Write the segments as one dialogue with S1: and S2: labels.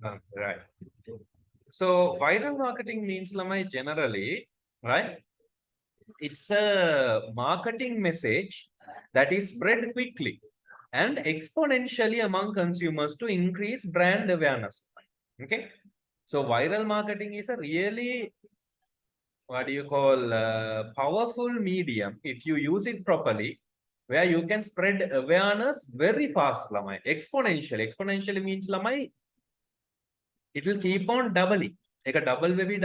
S1: Right. So viral marketing means lamai generally, right? It's a marketing message that is spread quickly and exponentially among consumers to increase brand awareness. Okay. So viral marketing is a really, what do you call, powerful medium if you use it properly, where you can spread awareness very fast. Lamai. Exponentially. Exponentially means lamai, it will keep on doubling. Like a double baby,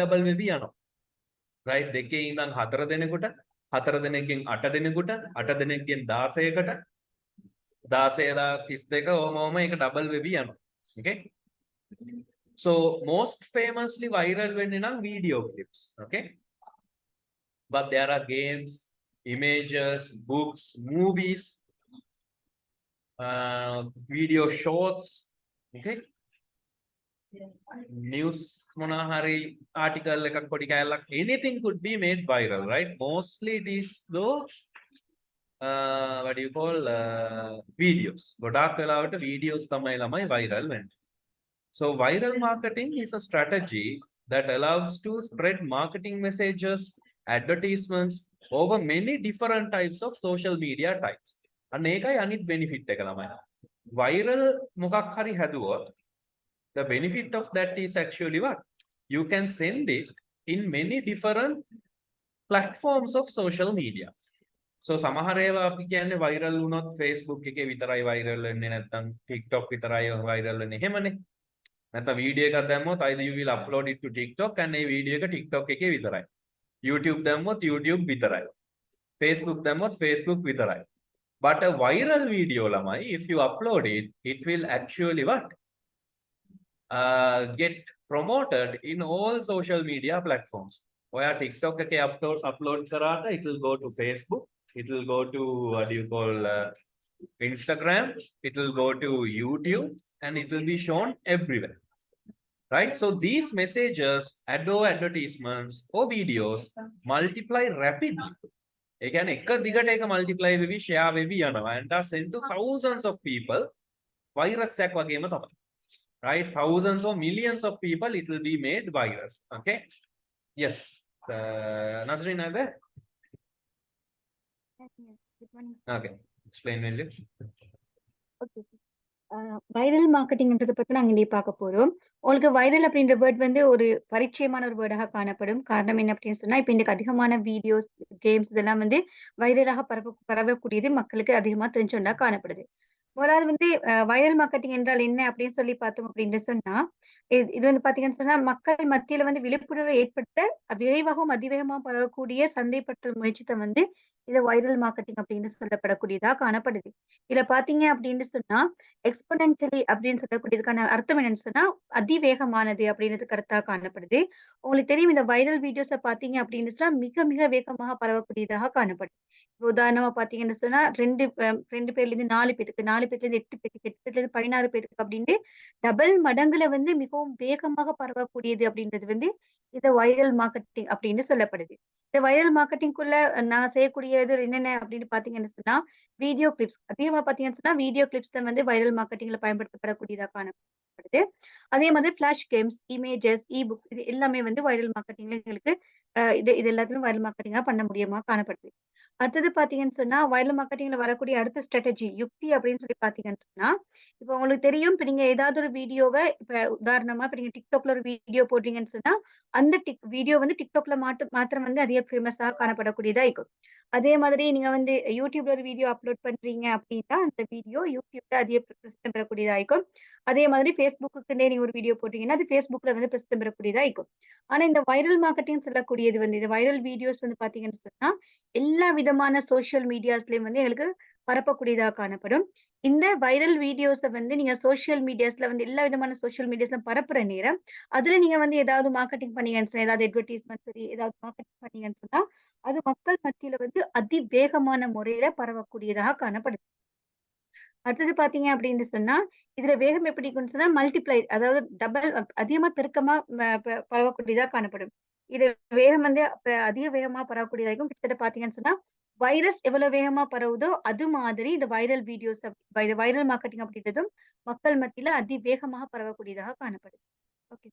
S1: right? දෙකේ ඉඳන් 4 දෙනෙකුට 4 දෙනෙක්ගෙන් 8 දෙනෙකුට 8 දෙනෙක්ගෙන් 16කට 16 32 ඕම ඒක double වෙවි යනවා. Okay, so most famously viral වෙන්නේ නම් video clips. Okay, but there are games, images, books, movies, video shorts. Okay, news monahari article එකක් පොඩි කැලලක්, anything could be made viral, right? Mostly it is though what do you call, videos. ගොඩාක් වෙලාවට videos තමයි ළමයි viral වෙන්නේ. So viral marketing is a strategy that allows to spread marketing messages, advertisements over many different types of social media types. අන්න ඒකයි අනිත් benefit එක ළමයි. Viral මොකක් හරි හැදුවොත්, the benefit of that is actually what? You can send it in many different platforms of social media. So සමහර ඒවා අපි කියන්නේ viral වුණොත් Facebook එකේ විතරයි viral වෙන්නේ, නැත්නම් TikTok විතරයි viral වෙන්නේ. එහෙමනේ. නැත්නම් වීඩියෝ එකක් දැම්මොත් either you will upload it to TikTok and A video එක TikTok එකේ විතරයි. YouTube දැම්මොත් YouTube විතරයි. Facebook දැම්මොත් Facebook විතරයි. But a viral video ළමයි, if you upload it, it will actually what? Get promoted in all social media platforms. Where TikTok එකේ upload කරාට it will go to Facebook, it will go to what do you call, Instagram, it will go to YouTube, and it will be shown everywhere, right? So these messages, advertisements or videos multiply rapidly. ඒ කියන්නේ එක දිගට එක multiply වෙවි share වෙවි යනවා and are sent to thousands of people. virus එකක් වගේම තමයි, right? Thousands or millions of people, it will be made viral. Okay, yes, Nazreen, are there? Okay, explain Nelly.
S2: Okay. Viral மார்க்கெட்டிங்ன்றதை பத்தி நாங்க இங்கே பார்க்க போறோம். உங்களுக்கு வைரல் அப்படின்ற வேர்ட் வந்து ஒரு பரிச்சயமான ஒரு வேர்டாக காணப்படும். காரணம் என்ன அப்படின்னு சொன்னா, இப்ப இன்னைக்கு அதிகமான வீடியோஸ், கேம்ஸ் இதெல்லாம் வந்து வைரலாக பரவக்கூடியது மக்களுக்கு அதிகமா தெரிஞ்சொன்னா காணப்படுது. முதலாவது வந்து வைரல் மார்க்கெட்டிங் என்றால் என்ன அப்படின்னு சொல்லி பார்த்தோம் அப்படின்னு சொன்னா, இது வந்து பாத்தீங்கன்னு சொன்னா மக்கள் மத்தியில வந்து விழிப்புணர்வை ஏற்படுத்த விரைவாகவும் அதிவேகமாக பரவக்கூடிய சந்தைப்படுத்தல் முயற்சித்தை வந்து இதை வைரல் மார்க்கெட்டிங் அப்படின்னு சொல்லப்படக்கூடியதா காணப்படுது. இதுல பாத்தீங்க அப்படின்னு சொன்னா எக்ஸ்போனென்ஷியலி அப்படின்னு சொல்லக்கூடியதுக்கான அர்த்தம் என்னன்னு சொன்னா அதிவேகமானது அப்படின்றது கருத்தா காணப்படுது. உங்களுக்கு தெரியும், இந்த வைரல் வீடியோஸை பாத்தீங்க அப்படின்னு சொன்னா மிக மிக வேகமாக பரவக்கூடியதாக காணப்படுது. உதாரணமா பாத்தீங்கன்னு சொன்னா ரெண்டு பேர்ல இருந்து 4 பேத்துக்கு, 4 பேர்ல இருந்து 8 பேத்துக்கு, 8 பேர்ல இருந்து 16 பேத்துக்கு அப்படின்னு டபுள் மடங்குல வந்து மிகவும் வேகமாக பரவக்கூடியது அப்படின்றது வந்து இந்த வைரல் மார்க்கெட்டிங் அப்படின்னு சொல்லப்படுது. இந்த வைரல் மார்க்கெட்டிங்குள்ள நான் செய்யக்கூடியது என்னென்ன அப்படின்னு பாத்தீங்கன்னு சொன்னா வீடியோ கிளிப்ஸ். அதிகமா பாத்தீங்கன்னு சொன்னா வீடியோ கிளிப்ஸ் தான் வந்து வைரல் மார்க்கெட்டிங்ல பயன்படுத்தப்படக்கூடியதா காணப்படுது. அதே மாதிரி ஃபிளாஷ் கேம்ஸ், இமேஜஸ், புக்ஸ் இது எல்லாமே வந்து வைரல் மார்க்கெட்டிங்ல எங்களுக்கு இது எல்லாத்தையும் வைரல் மார்க்கெட்டிங்கா பண்ண முடியுமா காணப்படுது. அடுத்தது பாத்தீங்கன்னு சொன்னா வைரல் மார்க்கெட்டிங்ல வரக்கூடிய அடுத்த ஸ்ட்ராட்டஜி யுக்தி அப்படின்னு சொல்லி பாத்தீங்கன்னு சொன்னா, இப்ப உங்களுக்கு தெரியும், இப்ப நீங்க ஏதாவது ஒரு வீடியோவை இப்ப உதாரணமா இப்ப நீங்க டிக்டாக்ல ஒரு வீடியோ போடுறீங்கன்னு சொன்னா அந்த வீடியோ வந்து டிக்டாக்ல மாத்திரம் வந்து அதிக ஃபேமஸா காணப்படக்கூடியதா இருக்கும். அதே மாதிரி நீங்க வந்து யூடியூப்ல ஒரு வீடியோ அப்லோட் பண்றீங்க அப்படின்னா அந்த வீடியோ யூடியூப்ல அதிக பிரசித்தம் பெறக்கூடியதா இருக்கும். அதே மாதிரி ஃபேஸ்புக்குன்னே நீங்க ஒரு வீடியோ போட்டீங்கன்னா அது ஃபேஸ்புக்ல வந்து பிரசித்தம் பெறக்கூடியதா இருக்கும். ஆனா இந்த வைரல் மார்க்கெட்டிங் சொல்லக்கூடியது வந்து இந்த வைரல் வீடியோஸ் வந்து பாத்தீங்கன்னு சொன்னா எல்லா விதமான சோசியல் மீடியாஸ்லயும் வந்து எங்களுக்கு பரப்பக்கூடியதா காணப்படும். இந்த வைரல் வீடியோஸை வந்து நீங்க சோசியல் மீடியாஸ்ல வந்து எல்லா விதமான சோசியல் மீடியாஸ்ல பரப்புற நேரம் அதுல நீங்க வந்து ஏதாவது மார்க்கெட்டிங் பண்ணீங்கன்னு சொன்னா, ஏதாவது அட்வர்டைஸ்மெண்ட் சரி ஏதாவது மார்க்கெட்டிங் பண்ணீங்கன்னு சொன்னா அது மக்கள் மத்தியில வந்து அதிவேகமான முறையில பரவக்கூடியதாக காணப்படுது. அடுத்தது பாத்தீங்க அப்படின்னு சொன்னா இதுல வேகம் எப்படி இருக்குன்னு சொன்னா மல்டிப்ளை, அதாவது டபுள் அதிகமா பெருக்கமா பரவக்கூடியதா காணப்படும். இது வேகம் வந்து அதிக வேகமா பரவக்கூடியதாகும். கிட்டத்தட்ட பாத்தீங்கன்னு சொன்னா வைரஸ் எவ்வளவு வேகமா பரவுதோ அது மாதிரி இந்த வைரல் வீடியோஸ் இந்த வைரல் மார்க்கெட்டிங் அப்படின்றதும் மக்கள் மத்தியில அதிவேகமாக பரவக்கூடியதாக காணப்படுது. Okay.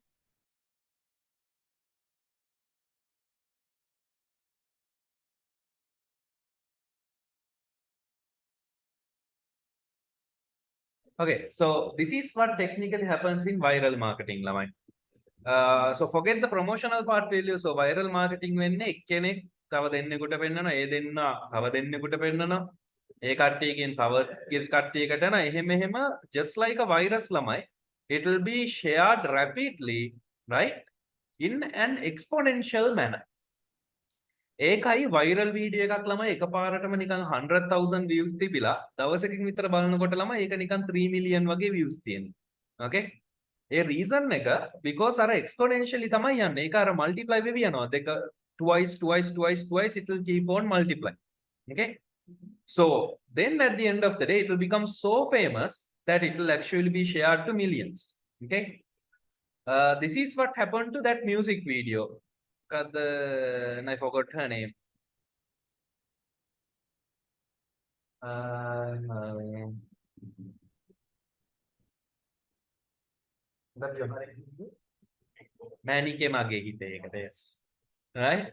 S1: Okay, so this is what technically happens in viral marketing, Lamai. So forget the promotional part value. So viral marketing වෙන්නේ එක්කෙනෙක් තව දෙන්නෙකුට පෙන්නනවා, ඒ දෙන්න තව දෙන්නෙකුට පෙන්නනවා, ඒ කට්ටියකින් තව කට්ටියකට යනවා. එහෙම just like a virus, ළමයි, it will be shared rapidly, right, in an exponential manner. ඒකයි viral video එකක් ළමයි එකපාරටම නිකන් 100,000 views තිබිලා දවසකින් විතර බලනකොට ළමයි ඒක නිකන් 3 million වගේ views තියෙනවා. Okay? ඒ reason එක because අර exponentially තමයි යන්නේ. ඒක අර multiply වෙවි යනවා. දෙක twice it will keep on multiplying. Okay? So then at the end of the day it will become so famous that it will actually be shared to millions. Okay? This is what happened to that music video. And I forgot her name. Manike Mage Hite, yes. Right?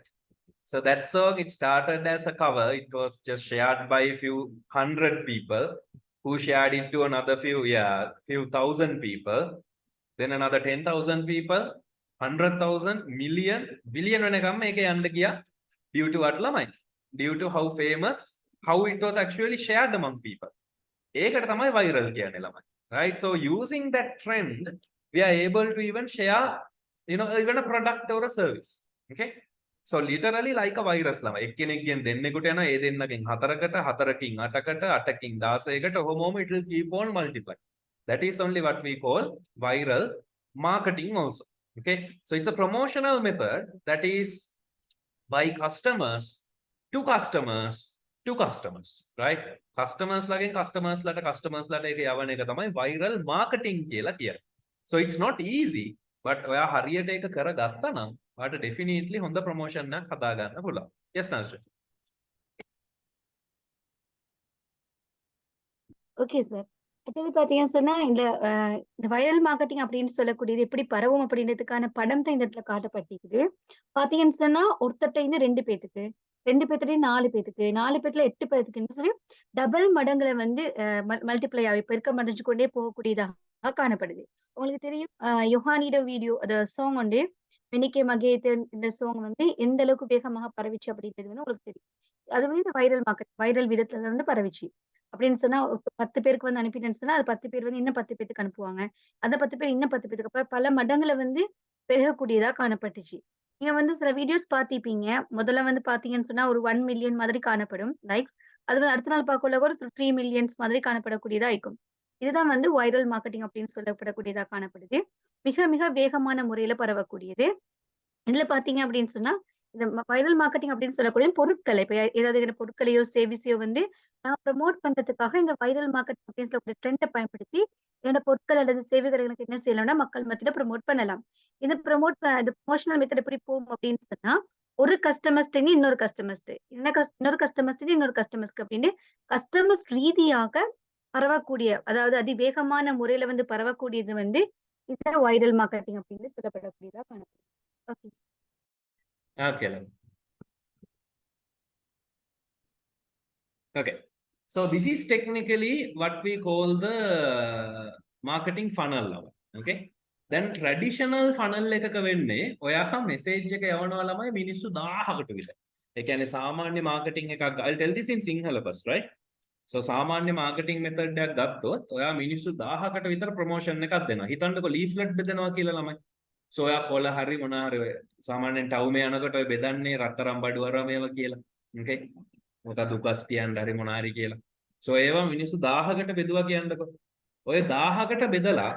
S1: So that song, it started as a cover. It was just shared by a few hundred people who shared it to another few thousand people. Then another 10,000 people, 100,000, million, billion වෙනකම් මේක යන්න ගියා. Due to what, ළමයි? Due to how famous, how it was actually shared among people. ඒකට තමයි viral කියන්නේ ළමයි. Right? So using that trend, we are able to even share, even a product or a service. Okay? So literally like a virus ළමයි. එක්කෙනෙක්ගෙන් දෙන්නෙකුට යනවා, ඒ දෙන්නගෙන් හතරකට, හතරකින් අටකට, අටකින් 16කට, ඔහොමම it will keep on multiplying. That is only what we call viral marketing also. Okay, so it's a promotional method that is by customers to customers to customers, right? Customers ලගෙන් customers ලට ඒක යවන එක තමයි viral marketing කියලා කියන්නේ. So it's not easy, but ඔයා හරියට ඒක කරගත්තා නම් ඔයාට definitely හොඳ promotion එකක් හදා ගන්න පුළුවන්. Yes, Nasri.
S2: Okay, sir. அடுத்தது பாத்தீங்கன்னு சொன்னா இந்த வைரல் மார்க்கெட்டிங் அப்படின்னு சொல்லக்கூடியது எப்படி பரவும் அப்படின்றதுக்கான படம் தான் இந்த இடத்துல காட்டப்பட்டிருக்குது. பாத்தீங்கன்னு சொன்னா ஒருத்தட்ட இருந்து 2 பேத்துக்கு, 2 பேர்த்துட்டு 4 பேத்துக்கு, 4 பேத்துல 8 பேத்துக்குன்னு சொல்லி டபுள் மடங்குல வந்து மல்டிப்ளை ஆகி பெருக்க மடைஞ்சு கொண்டே போகக்கூடியதாக காணப்படுது. உங்களுக்கு தெரியும் யோஹானிட வீடியோ அந்த சாங் வந்து மெனிக்கே மகேதன் இந்த சாங் வந்து எந்த அளவுக்கு வேகமாக பரவிச்சு அப்படின்றது வந்து உங்களுக்கு தெரியும். அது வந்து இந்த வைரல் விதத்துல வந்து பரவிச்சு. அப்படின்னு சொன்னா 10 பேருக்கு வந்து அனுப்பிட்டேன்னு சொன்னா அது 10 பேர் வந்து இன்னும் 10 பேத்துக்கு அனுப்புவாங்க. அந்த 10 பேர் இன்னும் 10 பேத்துக்கு அப்ப பல மடங்குல வந்து பெருகக்கூடியதா காணப்பட்டுச்சு. நீங்க வந்து சில வீடியோஸ் பார்த்திருப்பீங்க. முதல்ல வந்து பாத்தீங்கன்னு சொன்னா ஒரு 1 மில்லியன் மாதிரி காணப்படும் லைக்ஸ். அது வந்து அடுத்த நாள் பார்க்கல ஒரு 3 மில்லியன்ஸ் மாதிரி காணப்படக்கூடியதா இருக்கும். இதுதான் வந்து வைரல் மார்க்கெட்டிங் அப்படின்னு சொல்லப்படக்கூடியதா காணப்படுது. மிக மிக வேகமான முறையில பரவக்கூடியது. இதுல பாத்தீங்க அப்படின்னு சொன்னா இந்த வைரல் மார்க்கெட்டிங் அப்படின்னு சொல்லக்கூடிய பொருட்களை இப்ப ஏதாவது பொருட்களையோ சேவிஸையோ வந்து ப்ரமோட் பண்றதுக்காக இந்த வைரல் மார்க்கெட்டிங் அப்படின்னு சொல்லக்கூடிய ட்ரெண்டை பயன்படுத்தி என்னோட பொருட்கள் அல்லது சேவைகளை எனக்கு என்ன செய்யலாம்னா மக்கள் மத்தியில ப்ரமோட் பண்ணலாம். இந்த ப்ரமோஷனல் மெத்தட் எப்படி போகும் அப்படின்னு சொன்னா ஒரு கஸ்டமர்ஸ்ட் இன்னொரு கஸ்டமர்ஸ்ட் இன்னொரு கஸ்டமர்ஸ்ட் இன்னொரு கஸ்டமர்ஸ்க்கு அப்படின்னு கஸ்டமர்ஸ் ரீதியாக பரவக்கூடிய அதாவது அதிவேகமான முறையில வந்து பரவக்கூடியது வந்து இந்த வைரல் மார்க்கெட்டிங் அப்படின்னு சொல்லப்படக்கூடியதா காணப்படுது. Okay.
S1: Okay. Okay. So this is technically what we call the marketing funnel. Okay. Then traditional funnel එකක වෙන්නේ ඔයා message එක යවනවා ළමයි මිනිස්සු 1000කට විතර. ඒ කියන්නේ සාමාන්‍ය marketing එකක් I'll tell this in Sinhala first, right? So සාමාන්‍ය marketing method එකක් ගත්තොත් ඔයා මිනිස්සු 1000කට විතර promotion එකක් දෙනවා. හිතන්නකො leaflet බෙදනවා කියලා ළමයි. So ඔයා කොළ හරි මොන හරි ඔය සාමාන්‍යයෙන් ටවුමේ යනකොට ඔය බෙදන්නේ රත්තරන් බඩු වරමේව කියලා. Okay? මොකද දුකස් තියන්න හරි මොන හරි කියලා. So ඒවා මිනිස්සු 1000කට බෙදුවා කියන්නකො. ඔය 1000කට බෙදලා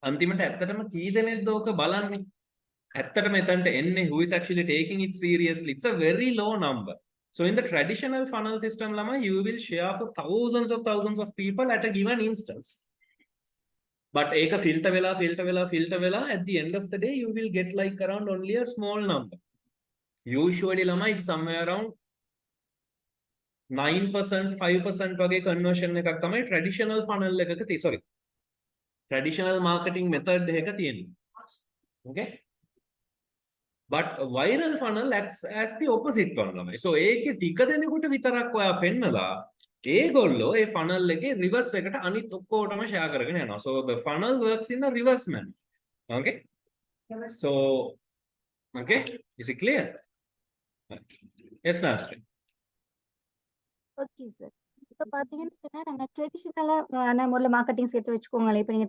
S1: අන්තිමට ඇත්තටම කී දෙනෙක්ද ඕක බලන්නේ? ඇත්තටම එතනට එන්නේ who is actually taking it seriously? It's a very low number. So in the traditional funnel system lama you will share for thousands of people at a given instance. But eka filter vela at the end of the day you will get like around only a small number. Usually lama it's somewhere around 9% 5% වගේ conversion එකක් තමයි traditional funnel එකක තියෙන්නේ. sorry. traditional marketing method එකක තියෙන්නේ. Okay? But viral funnel acts as the opposite one ළමයි. So ඒකේ ටික දෙනෙකුට විතරක් ඔයා පෙන්නලා ඒගොල්ලෝ ඒ funnel එකේ reverse එකට අනිත් ඔක්කොටම share කරගෙන යනවා. So the funnel works in a reverse manner. Okay? So okay, is it clear? Yes, Nastri.
S2: Okay sir. இப்ப பார்த்தீங்கன்னு சொன்னா, நாங்க ட்ரெடிஷனலா முறையில மார்க்கெட்டிங் சேர்த்து வச்சுக்கோங்களேன். இப்ப நீங்க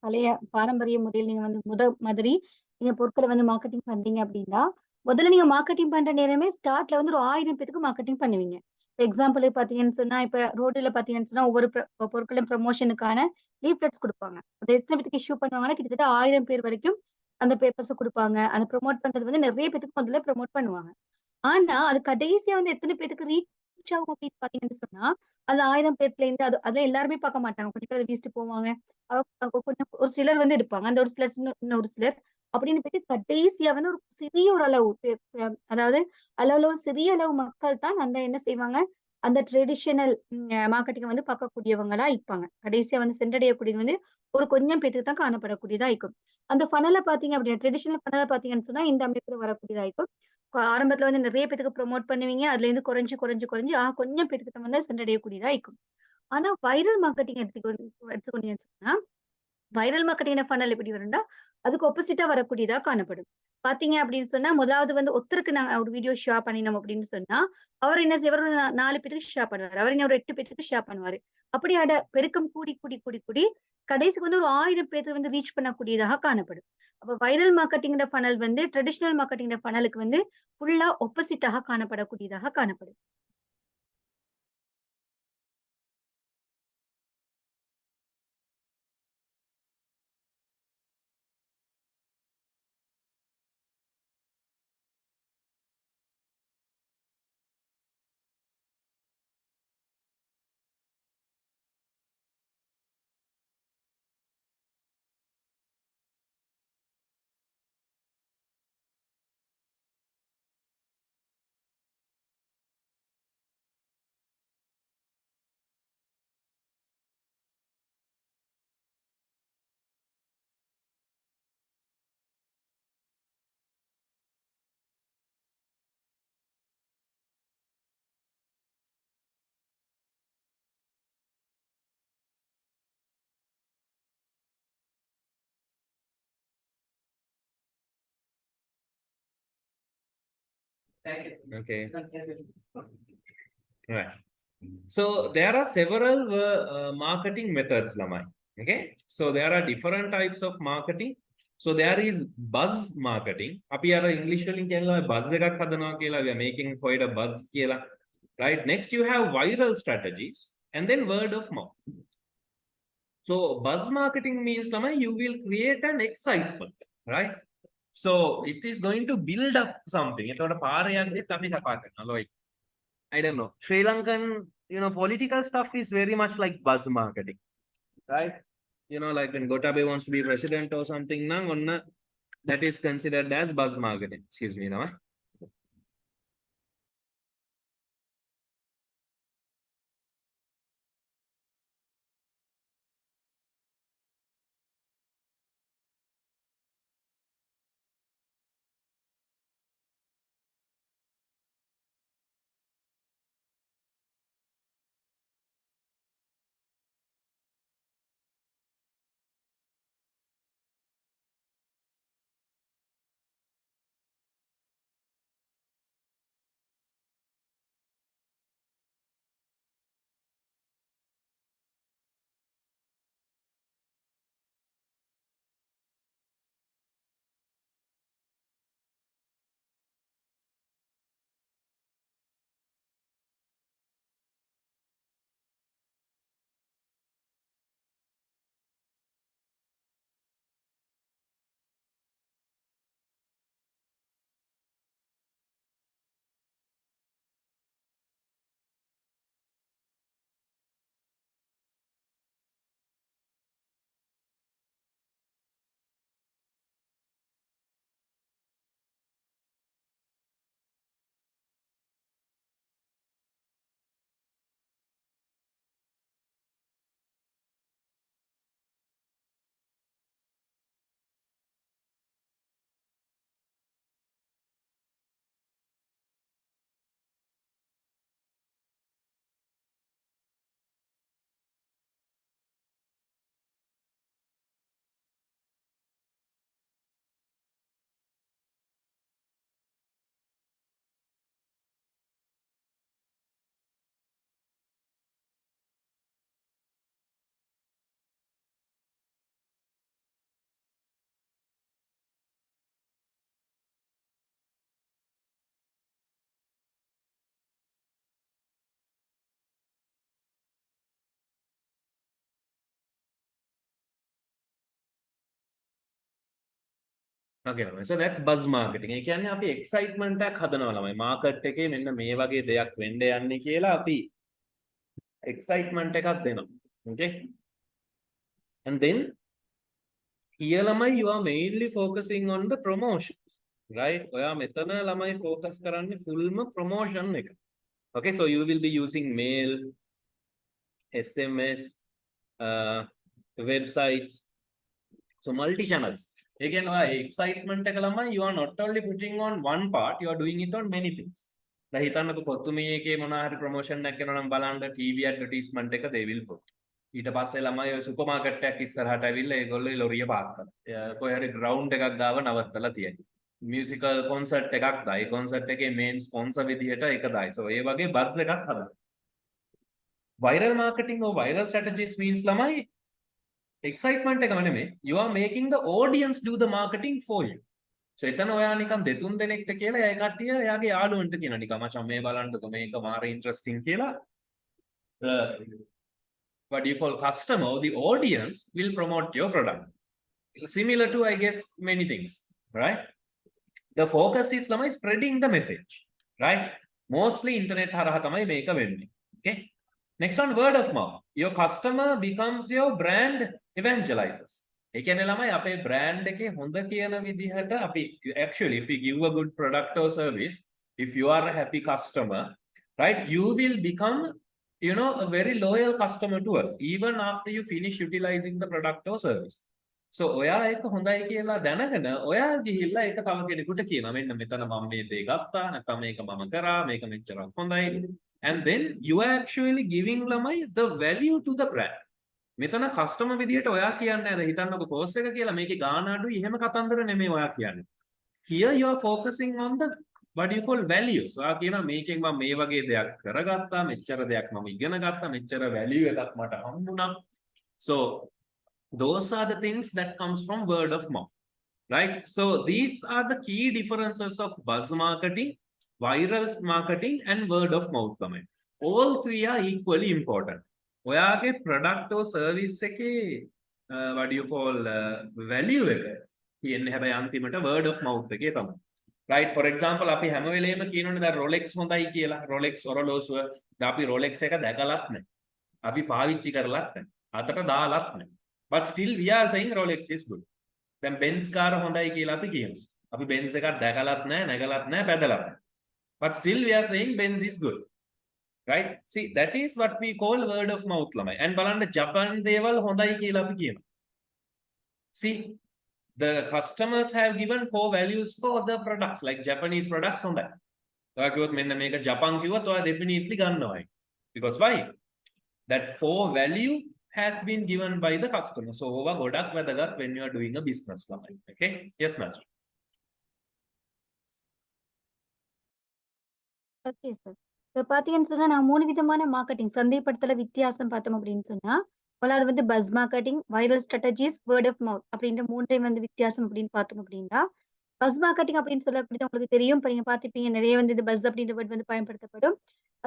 S2: பழைய பாரம்பரிய முறையில் நீங்க வந்து மாதிரி நீங்க பொருட்கள வந்து மார்க்கெட்டிங் பண்றீங்க அப்படின்னா, முதல்ல நீங்க மார்க்கெட்டிங் பண்ற நேரமே ஸ்டார்ட்ல வந்து ஒரு 1000 பேத்துக்கு மார்க்கெட்டிங் பண்ணுவீங்க. எக்ஸாம்பிள் பார்த்தீங்கன்னு சொன்னா, இப்ப ரோடுல பார்த்தீங்கன்னு சொன்னா, ஒவ்வொரு பொருட்களின் ப்ரமோஷனுக்கான லீஃப்லெட்ஸ் குடுப்பாங்க. அது எத்தன பேத்துக்கு இஷ்யூ பண்ணுவாங்கன்னா, கிட்டத்தட்ட 1000 பேர் வரைக்கும் அந்த பேப்பர்ஸ குடுப்பாங்க. அந்த ப்ரமோட் பண்றது வந்து நெறைய பேத்துக்கு முதல்ல ப்ரமோட் பண்ணுவாங்க. ஆனா, அது கடைசியா வந்து எத்தன பேத்துக்கு ரீச் ஆகும் அப்படின்னு பார்த்தீங்கன்னு சொன்னா, அது 1000 பேத்துலேருந்து அது எல்லாருமே பார்க்க மாட்டாங்க. கொஞ்சம் பேர் அத வீசிட்டு போவாங்க. கொஞ்சம் ஒரு சிலர் வந்து இருப்பாங்க. அந்த ஒரு சிலர் இன்னொரு சிலர் அப்படின்னு போயிட்டு கடைசியா வந்து ஒரு சிறிய ஒரு அளவு அதாவது அளவுல ஒரு சிறிய அளவு மக்கள் தான் அந்த என்ன செய்வாங்க, அந்த ட்ரெடிஷனல் மார்க்கெட்டிங்க வந்து பார்க்கக்கூடியவங்களா இருப்பாங்க. கடைசியா வந்து சென்றடையக்கூடியது வந்து ஒரு கொஞ்சம் பேத்துக்கு தான் காணப்படக்கூடியதா இருக்கும். அந்த ஃபனல பார்த்தீங்க அப்படின்னா, ட்ரெடிஷனல் ஃபனல பார்த்தீங்கன்னு சொன்னா, இந்த அமைப்புல வரக்கூடியதா இருக்கும். ஆரம்பத்துல வந்து நிறைய பேத்துக்கு ப்ரமோட் பண்ணுவீங்க. அதுலேருந்து குறைஞ்சு கொஞ்சம் பேத்துக்கிட்ட வந்து சென்றடையக்கூடியதா இருக்கும். ஆனா வைரல் மார்க்கெட்டிங் எடுத்துக்கொண்டீங்கன்னு சொன்னா, வைரல் மார்க்கெட்டிங் ஃபனல் எப்படி வரும்னா, அதுக்கு ஆப்போசிட்டா வரக்கூடியதா காணப்படும். பார்த்தீங்க அப்படின்னு சொன்னா, முதலாவது வந்து ஒருத்தருக்கு நாங்க ஒரு வீடியோ ஷேர் பண்ணினோம் அப்படின்னு சொன்னா, அவர் என்ன செய்வாரு, ஒரு 4 பேத்துக்கு ஷேர் பண்ணுவாரு. அவர் இன்னும் ஒரு 8 பேத்துக்கு ஷேர் பண்ணுவாரு. அப்படி பெருக்கம் கூடி கடைசிக்கு வந்து ஒரு 1000 பேத்துக்கு வந்து ரீச் பண்ணக்கூடியதாக காணப்படும். அப்ப வைரல் மார்க்கெட்டிங் ஃபனல் வந்து ட்ரெடிஷனல் மார்க்கெட்டிங் ஃபனலுக்கு வந்து ஃபுல்லா ஆப்போசிட்டாக காணப்படக்கூடியதாக காணப்படும்.
S1: Okay. Right. So there are several marketing methods, Lamai. Okay. So there are different types of marketing. So there is buzz marketing. Api ara English waliin කියනවා buzz එකක් හදනවා කියලා. We are making quite a buzz කියලා. Right. Next you have viral strategies and then word of mouth. So buzz marketing means Lamai, you will create an excitement, right? So it is going to build up something. එතකොට පාරයක් අපි කතා කරනවා like I don't know. Sri Lankan, political stuff is very much like buzz marketing, right? Like when Gotabaya wants to be president or something, that is considered as buzz marketing. Excuse me, now. Okay, so that's buzz marketing. ඒ කියන්නේ අපි excitement එකක් හදනවා ළමයි. market එකේ මෙන්න මේ වගේ දෙයක් වෙන්න යන්නේ කියලා අපි excitement එකක් දෙනවා. Okay? And then here ළමයි you are mainly focusing on the promotion. Right? ඔයා මෙතන ළමයි focus කරන්නේ fullම promotion එක. Okay, so you will be using mail, SMS, websites, so multi-channels. Again, excitement you are not only putting on one part, you are doing it on many things. The හිතන්නකො කොතුමේ එකේ මොනවා හරි promotion එකක් කරනවා නම් බලන්න TV advertisement එක they will put. ඊට පස්සේ ළමයි ඔය සුපර් මාකට් එකක් ඉස්සරහට ඇවිල්ලා ඒගොල්ලෝ ලොරිය පාක් කරනවා. කොහේ හරි ග්‍රවුන්ඩ් එකක් ගාව නවත්තලා තියෙනවා. මියුසිකල් කොන්සර්ට් එකක් දායි. කොන්සර්ට් එකේ මේන් ස්පොන්සර් විදියට ඒක දායි. So ඒ වගේ බස් එකක් හදනවා. Viral marketing or viral strategies means ළමයි excitement එකම නෙමෙයි, you are making the audience do the marketing for you. So එතන ඔයා නිකන් දෙතුන් දෙනෙක්ට කියලා ඒ කට්ටිය එයාගේ යාළුවන්ට කියනවා නිකන් මචං මේ බලන්නකෝ මේක මාර ඉන්ටරෙස්ටිං කියලා. What do you call customer or the audience will promote your product. Similar to, I guess, many things, right? The focus is ළමයි spreading the message, right? Mostly internet හරහා තමයි මේක වෙන්නේ. Okay? Next one, word of mouth. Your customer becomes your brand evangelizers. ඒ කියන්නේ ළමයි අපේ brand එකේ හොඳ කියන විදිහට අපි actually if we give a good product or service, if you are a happy customer, right, you will become, you know, a very loyal customer to us even after you finish utilizing the product or service. So ඔයා ඒක හොඳයි කියලා දැනගෙන ඔයා ගිහිල්ලා ඒක තව කෙනෙකුට කියනවා මෙන්න මෙතන මම මේ දේ ගත්තා නැත්නම් මේක මම කරා මේක මෙච්චරක් හොඳයි. And then you are actually giving ළමයි the value to the brand. මෙතන customer විදියට ඔයා කියන්නේ නැහැ. හිතන්නකො course එක කියලා මේකේ ගාණ අඩුයි එහෙම කතන්දර නෙමෙයි ඔයා කියන්නේ. Here you are focusing on the what you call values. ඔයා කියනවා මේකෙන් මම මේ වගේ දෙයක් කරගත්තා, මෙච්චර දෙයක් මම ඉගෙන ගත්තා, මෙච්චර value එකක් මට හම්බුණා. So those are the things that comes from word of mouth, right? So these are the key differences of buzz marketing, viral marketing and word of mouth comment. All three are equally important. ඔයාගේ product or service එකේ what do you call value එක කියන්නේ හැබැයි අන්තිමට word of mouth එකේ තමයි. Right? For example අපි හැම වෙලේම කියනෝනේ දැන් Rolex හොඳයි කියලා. Rolex ඔරලෝසුව අපි Rolex එක දැකලත් නැහැ. අපි පාවිච්චි කරලත් නැහැ. අතට දාලත් නැහැ. But still we are saying Rolex is good. දැන් Benz car හොඳයි කියලා අපි කියනවා. අපි Benz එකක් දැකලත් නැහැ, නැගලත් නැහැ, පැදලත් නැහැ. But still we are saying Benz is good. Right? See, that is what we call word of mouth ළමයි. And බලන්න Japan දේවල් හොඳයි කියලා අපි කියනවා. See, the customers have given core values for the products, like Japanese products හොඳයි. ඔයා කිව්වොත් මෙන්න මේක ජපන් කිව්වොත් ඔයා definitely ගන්නවායි. Because why? That core value has been given by the customer. So ඕවා ගොඩක් වැදගත් when you are doing a business ළමයි. Okay? Yes, ma'am.
S2: Okay sir. இப்ப பாத்தீங்கன்னு சொன்னா நான் 3 விதமான மார்க்கெட்டிங் சந்தைப்படுத்தல வித்தியாசம் பார்த்தோம் அப்படின்னு சொன்னா, முதலாவது வந்து buzz marketing, viral strategies, word of mouth அப்படின்ற 3யும் வந்து வித்தியாசம் அப்படின்னு பார்த்தோம் அப்படின்னா, பஸ் மார்க்கெட்டிங் அப்படின்னு சொல்லக்கூடியது உங்களுக்கு தெரியும். இப்ப நீங்க பார்த்திருப்பீங்க நிறைய வந்து இந்த பஸ் அப்படின்ற வேர்ட் வந்து பயன்படுத்தப்படும்.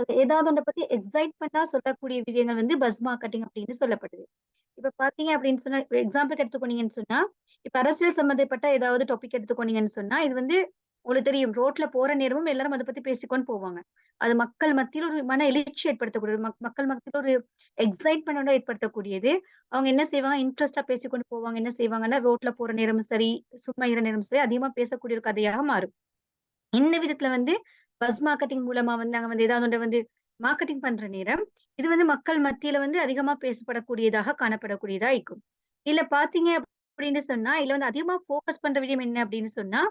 S2: அது ஏதாவது ஒன்றை பத்தி எக்ஸைட்மெண்டா சொல்லக்கூடிய விஷயங்கள் வந்து பஸ் மார்க்கெட்டிங் அப்படின்னு சொல்லப்படுது. இப்ப பாத்தீங்க அப்படின்னு சொன்னா எக்ஸாம்பிளுக்கு எடுத்துக்கோனீங்கன்னு சொன்னா, இப்ப அரசியல் சம்பந்தப்பட்ட ஏதாவது டாபிக் எடுத்துக்கோனீங்கன்னு சொன்னா, இது வந்து உங்களுக்கு தெரியும் ரோட்ல போற நேரமும் எல்லாரும் அதை பத்தி பேசிக்கொண்டு போவாங்க. அது மக்கள் மத்தியில் ஒரு மன எழுச்சி ஏற்படுத்தக்கூடியது. மக்கள் மத்தியில் ஒரு எக்ஸைட்மெண்டோட ஏற்படுத்தக்கூடியது. அவங்க என்ன செய்வாங்க, இன்ட்ரெஸ்டா பேசிக்கொண்டு போவாங்க. என்ன செய்வாங்கன்னா, ரோட்ல போற நேரமும் சரி, சும்மா இருக்கிற நேரமும் சரி, அதிகமா பேசக்கூடிய ஒரு கதையாக மாறும். இந்த விதத்துல வந்து பஸ் மார்க்கெட்டிங் மூலமா வந்து நாங்க வந்து ஏதாவது ஒன்றை வந்து மார்க்கெட்டிங் பண்ற நேரம், இது வந்து மக்கள் மத்தியில வந்து அதிகமா பேசப்படக்கூடியதாக காணப்படக்கூடியதா இருக்கும். இல்ல பாத்தீங்க அப்படின்னு சொன்னா, இதுல வந்து அதிகமா ஃபோக்கஸ் பண்ற விடயம் என்ன அப்படின்னு சொன்னா,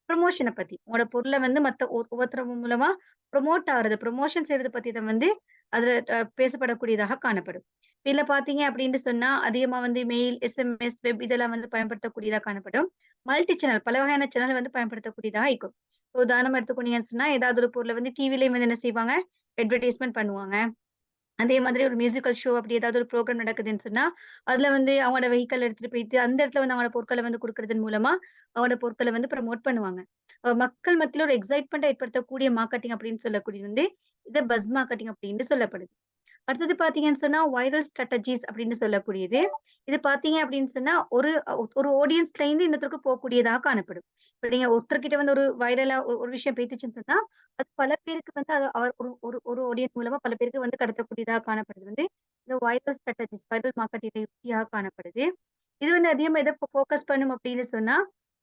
S2: ப்ரமோஷனை பத்தி. உங்களோட பொருளை வந்து மத்த ஒவ்வொருத்தர் மூலமா ப்ரொமோட் ஆகுறது, ப்ரமோஷன் செய்யறது பத்தி தான் வந்து அதுல பேசப்படக்கூடியதாக காணப்படும். இதுல பாத்தீங்க அப்படின்னு சொன்னா, அதிகமா வந்து மெயில், SMS, வெப் இதெல்லாம் வந்து பயன்படுத்தக்கூடியதா காணப்படும். மல்டி சேனல், பல வகையான சேனல் வந்து பயன்படுத்தக்கூடியதாக இருக்கும். உதாரணமா எடுத்துக்கோனீங்கன்னு சொன்னா, ஏதாவது ஒரு பொருளை வந்து டிவிலையும் வந்து என்ன செய்வாங்க, அட்வர்டைஸ்மெண்ட் பண்ணுவாங்க. அதே மாதிரி ஒரு மியூசிக்கல் ஷோ அப்படி ஏதாவது ஒரு ப்ரோக்ராம் நடக்குதுன்னு சொன்னா, அதுல வந்து அவங்களோட வெஹிக்கிள் எடுத்துட்டு போயிட்டு அந்த இடத்துல வந்து அவங்களோட பொருட்களை வந்து குடுக்கறதன் மூலமா அவங்களோட பொருட்களை வந்து ப்ரமோட் பண்ணுவாங்க. மக்கள் மத்தியில ஒரு எக்ஸைட்மெண்ட் ஏற்படுத்தக்கூடிய மார்க்கெட்டிங் அப்படின்னு சொல்லக்கூடியது வந்து இத பஸ் மார்க்கெட்டிங் அப்படின்னு சொல்லப்படுது. அடுத்தது பார்த்தீங்கன்னு சொன்னா, வைரல் ஸ்ட்ராட்டஜிஸ் அப்படின்னு சொல்லக்கூடியது. இது பார்த்தீங்க அப்படின்னு சொன்னா, ஒரு ஆடியன்ஸ்லேருந்து இன்னொருத்தருக்கு போகக்கூடியதாக காணப்படும். இப்ப நீங்க ஒருத்தர்கிட்ட வந்து ஒரு வைரலா ஒரு விஷயம் பேத்துச்சுன்னு சொன்னா, அது பல பேருக்கு வந்து அது அவர் ஒரு ஒரு ஒரு ஆடியன்ஸ் மூலமா பல பேருக்கு வந்து கடத்தக்கூடியதாக காணப்படுது வந்து, இந்த வைரல் ஸ்ட்ராட்டஜிஸ், வைரல் மார்க்கெட்டிங் யுக்தியாக காணப்படுது. இது வந்து அதிகமா எத ஃபோக்கஸ் பண்ணும் அப்படின்னு சொன்னா,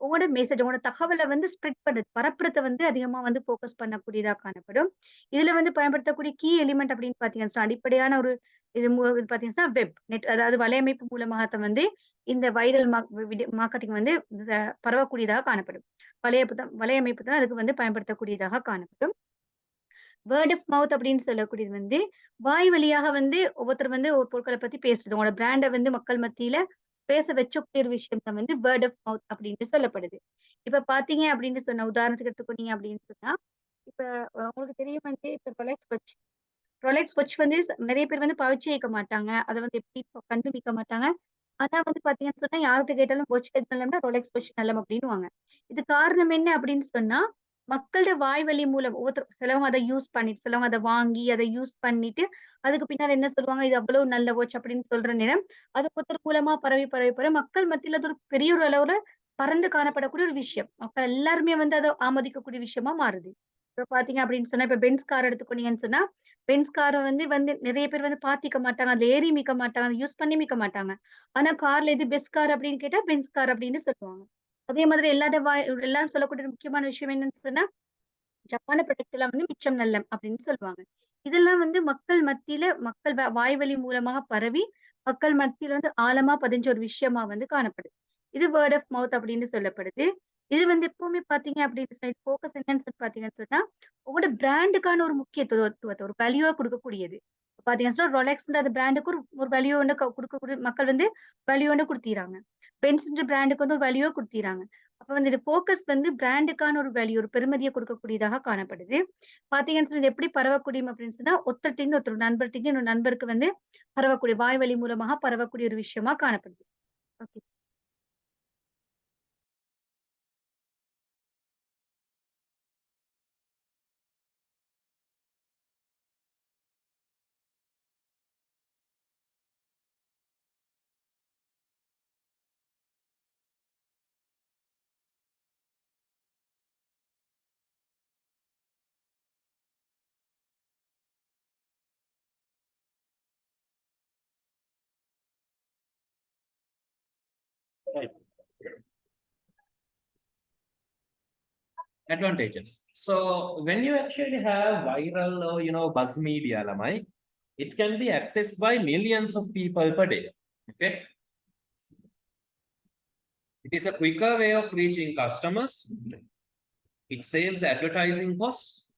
S2: உங்களோட மெசேஜ், உங்களோட தகவல வந்து ஸ்ப்ரெட் பண்றது, பரப்புறத வந்து அதிகமா வந்து ஃபோக்கஸ் பண்ணக்கூடியதா காணப்படும். இதுல வந்து பயன்படுத்தக்கூடிய கீ எலிமெண்ட் அப்படின்னு பார்த்தீங்கன்னா, அடிப்படையான ஒரு இது பார்த்தீங்கன்னா, நெட் அதாவது வலையமைப்பு மூலமாக வந்து இந்த வைரல் மார்க்கெட்டிங் வந்து பரவக்கூடியதாக காணப்படும். வலையமைப்பு தான் அதுக்கு வந்து பயன்படுத்தக்கூடியதாக காணப்படும். வேர்ட் ஆஃப் மவுத் அப்படின்னு சொல்லக்கூடியது வந்து, வாய் வழியாக வந்து ஒவ்வொருத்தர் வந்து ஒரு பொருட்கள பத்தி பேசுறது. உங்களோட பிராண்ட வந்து மக்கள் மத்தியில பேச வச்சக்கூடிய ஒரு விஷயம் தான் வந்து வேர்ட் ஆஃப் மவுத் அப்படின்னு சொல்லப்படுது. இப்ப பார்த்தீங்க அப்படின்னு சொன்னா, உதாரணத்துக்கு எடுத்துக்கிட்டீங்க அப்படின்னு சொன்னா, இப்ப உங்களுக்கு தெரியும் வந்து இப்ப ரொலெக்ஸ் வாட்ச் வந்து நெறைய பேர் வந்து பவிச்சே இருக்க மாட்டாங்க. அத வந்து எப்படி கண்டுபிடிக்க மாட்டாங்க. ஆனா வந்து பார்த்தீங்கன்னு சொன்னா, யார்ட்ட கேட்டாலும் வாட்ச் எது நல்லம்னா, ரொலெக்ஸ் வாட்ச் நல்லம் அப்டின்னுவாங்க. இது காரணம் என்ன அப்டின்னு சொன்னா, மக்களோட வாய்வழி மூலம் சிலவங்க அத யூஸ் பண்ணிட்டு, சிலவங்க அத வாங்கி, அத யூஸ் பண்ணிட்டு, அதுக்கு பின்னாடி என்ன சொல்லுவாங்க, இது அவ்வளவு நல்ல வாட்ச் அப்டின்னு சொல்ற நேரம், அது ஒருத்தர் மூலமா பரவி மக்கள் மத்தியில அது ஒரு பெரிய ஒரு அளவுல பரந்து காணப்படக்கூடிய ஒரு விஷயம். மக்கள் எல்லாருமே வந்து அத ஆமோதிக்கக்கூடிய விஷயமா மாறுது. இப்ப பார்த்தீங்க அப்டின்னு சொன்னா, இப்ப பென்ஸ் கார் எடுத்துக்கிட்டீங்கன்னு சொன்னா, பென்ஸ் கார வந்து வந்து நெறைய பேர் வந்து பாத்திக்க மாட்டாங்க. அதுல ஏறி மிக்க மாட்டாங்க. அத யூஸ் பண்ணி மிக்க மாட்டாங்க. ஆனா கார்ல எது பெஸ்ட் கார் அப்படின்னு கேட்டா, பென்ஸ் கார் அப்படின்னு சொல்லுவாங்க. அதே மாதிரி எல்லாரும் சொல்லக்கூடிய ஒரு முக்கியமான விஷயம் என்னன்னு சொன்னா, ஜப்பான ப்ராடக்ட் எல்லாம் வந்து மிச்சம் நல்லம் அப்படின்னு சொல்லுவாங்க. இதெல்லாம் வந்து மக்கள் மத்தியில மக்கள் வாய்வழி மூலமாக பரவி, மக்கள் மத்தியில வந்து ஆழமா பதிஞ்ச ஒரு விஷயமா வந்து காணப்படுது. இது வேர்ட் ஆஃப் மவுத் அப்படின்னு சொல்லப்படுது. இது வந்து எப்பவுமே பார்த்தீங்க அப்படின்னு சொல்லி ஃபோக்கஸ் என்னன்னு சொல்லி பார்த்தீங்கன்னு சொன்னா, உங்களோட பிராண்டுக்கான ஒரு முக்கியத்துவத்த ஒரு வேல்யூவா குடுக்கக்கூடியது. பார்த்தீங்கன்னா சொன்னா ரொலெக்ஸ்ன்ற அந்த பிராண்டுக்கு ஒரு ஒரு வேல்யூ வந்து குடுக்கக்கூடிய மக்கள் வந்து வேல்யூ வந்து குடுத்திர்றாங்க. பென்ஸ்ன்ற பிராண்டுக்கு வந்து ஒரு வேல்யூவா குடுத்திர்றாங்க. அப்ப வந்து இது ஃபோக்கஸ் வந்து பிராண்டுக்கான ஒரு வேல்யூ, ஒரு பெருமதிய குடுக்கக்கூடியதாக காணப்படுது. பார்த்தீங்கன்னு சொன்னா, இது எப்படி பரவக்கூடியும் அப்படின்னு சொன்னா, ஒருத்தர்ட்டருந்து ஒருத்தர் நண்பர்ட்டருந்து இன்னொரு நண்பருக்கு வந்து பரவக்கூடிய வாய்வழி மூலமாக பரவக்கூடிய ஒரு விஷயமா காணப்படுது. Okay.
S1: Right. Advantages. So when you actually have viral or buzz media, Lamai, it can be accessed by millions of people per day. Okay. It is a quicker way of reaching customers. It saves advertising costs.